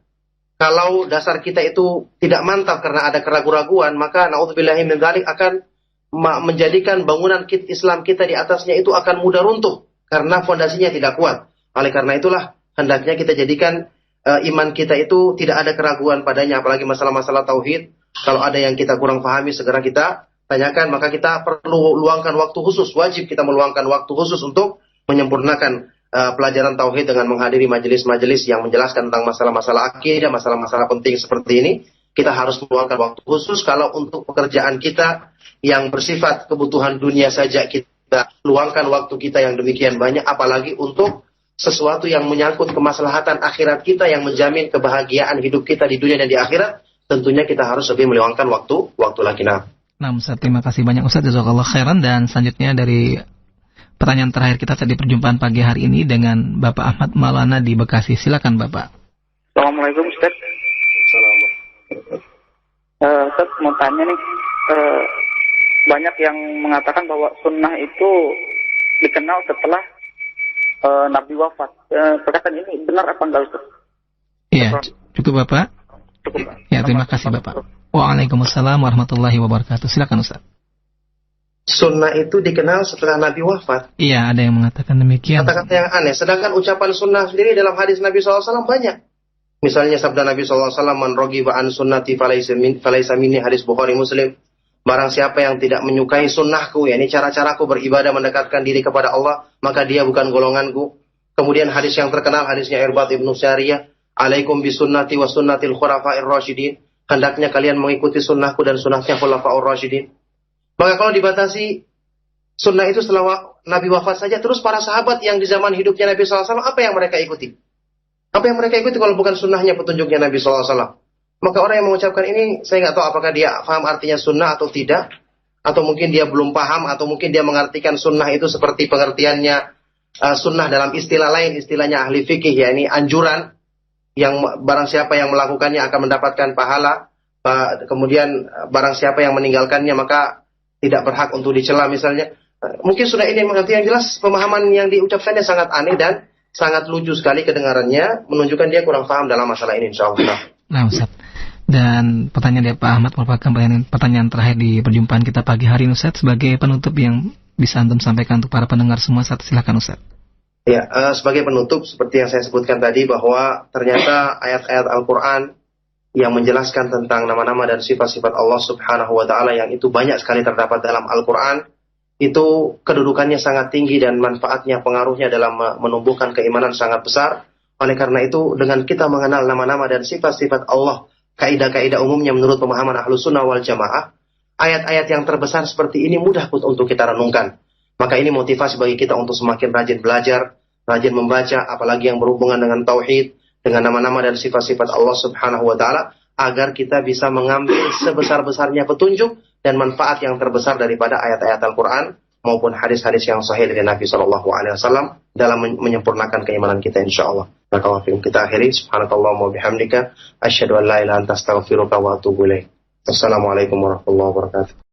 Kalau dasar kita itu tidak mantap karena ada keraguan-raguan, maka naudzubillahi min dzalik akan menjadikan bangunan Islam kita di atasnya itu akan mudah runtuh karena fondasinya tidak kuat. Oleh karena itulah hendaknya kita jadikan iman kita itu tidak ada keraguan padanya, apalagi masalah-masalah tauhid. Kalau ada yang kita kurang pahami, segera kita tanyakan, maka kita perlu luangkan waktu khusus, wajib kita meluangkan waktu khusus untuk menyempurnakan pelajaran tauhid dengan menghadiri majelis-majelis yang menjelaskan tentang masalah-masalah akidah, masalah-masalah penting seperti ini. Kita harus meluangkan waktu khusus. Kalau untuk pekerjaan kita yang bersifat kebutuhan dunia saja kita luangkan waktu kita yang demikian banyak, apalagi untuk sesuatu yang menyangkut kemaslahatan akhirat kita yang menjamin kebahagiaan hidup kita di dunia dan di akhirat, tentunya kita harus lebih meluangkan waktu lagi. Nah, Ustaz, terima kasih banyak Ustaz, jazakallahu khairan. Dan selanjutnya dari pertanyaan terakhir kita tadi perjumpaan pagi hari ini dengan Bapak Ahmad Maulana di Bekasi. Silakan Bapak. Assalamualaikum Ustaz. Ustaz mau tanya nih, banyak yang mengatakan bahwa sunnah itu dikenal setelah Nabi wafat. Perkataan ini benar apa enggak Ustaz? Iya, cukup Bapak. Cukup. Ya, terima kasih Bapak. Waalaikumsalam warahmatullahi wabarakatuh. Silakan Ustaz. Sunnah itu dikenal setelah Nabi wafat. Iya, ada yang mengatakan demikian. Kata-kata yang aneh. Sedangkan ucapan sunnah sendiri dalam hadis Nabi SAW banyak. Misalnya sabda Nabi SAW, man raghiba an sunnati falaysa minni, hadis Bukhari Muslim. Barang siapa yang tidak menyukai sunnahku, yakni cara-caraku beribadah mendekatkan diri kepada Allah, maka dia bukan golonganku. Kemudian hadis yang terkenal, hadisnya Irbad ibnu Syariyah, alaikum bisunnati wa sunnatil khulafa'ir rasyidin. Hendaknya kalian mengikuti sunnahku dan sunnahnya khulafa'ur rasyidin. Maka kalau dibatasi sunnah itu setelah Nabi wafat saja, terus para sahabat yang di zaman hidupnya Nabi SAW, apa yang mereka ikuti? Apa yang mereka ikuti kalau bukan sunnahnya, petunjuknya Nabi SAW? Maka orang yang mengucapkan ini, saya nggak tahu apakah dia paham artinya sunnah atau tidak, atau mungkin dia belum paham, atau mungkin dia mengartikan sunnah itu seperti pengertiannya sunnah dalam istilah lain, istilahnya ahli fikih, yakni anjuran, yang barang siapa yang melakukannya akan mendapatkan pahala, kemudian barang siapa yang meninggalkannya maka tidak berhak untuk dicela misalnya. Mungkin sudah ini mengerti, yang jelas pemahaman yang diucapkannya sangat aneh dan sangat lucu sekali kedengarannya, menunjukkan dia kurang paham dalam masalah ini insyaallah. Nah Ustaz, dan pertanyaan dari Pak Ahmad merupakan pertanyaan terakhir di perjumpaan kita pagi hari ini Ustaz. Sebagai penutup yang bisa antum sampaikan untuk para pendengar semua, silakan Ustaz. Ya, sebagai penutup seperti yang saya sebutkan tadi bahwa ternyata ayat-ayat Al-Quran yang menjelaskan tentang nama-nama dan sifat-sifat Allah Subhanahu wa Ta'ala yang itu banyak sekali terdapat dalam Al-Quran, itu kedudukannya sangat tinggi dan manfaatnya, pengaruhnya dalam menumbuhkan keimanan sangat besar. Oleh karena itu, dengan kita mengenal nama-nama dan sifat-sifat Allah, kaidah-kaidah umumnya menurut pemahaman Ahlus Sunnah wal Jamaah, ayat-ayat yang terbesar seperti ini mudah untuk kita renungkan. Maka ini motivasi bagi kita untuk semakin rajin belajar, rajin membaca, apalagi yang berhubungan dengan tauhid, dengan nama-nama dan sifat-sifat Allah Subhanahu wa Ta'ala, agar kita bisa mengambil sebesar-besarnya petunjuk dan manfaat yang terbesar daripada ayat-ayat Al-Quran maupun hadis-hadis yang sahih dari Nabi SAW dalam menyempurnakan keimanan kita, insyaallah. Maka kita akhiri, subhanakallahumma bihamdika, asyhadu an la ilaha illa anta astaghfiruka wa atubu ilaik. Wassalamualaikum warahmatullahi wabarakatuh.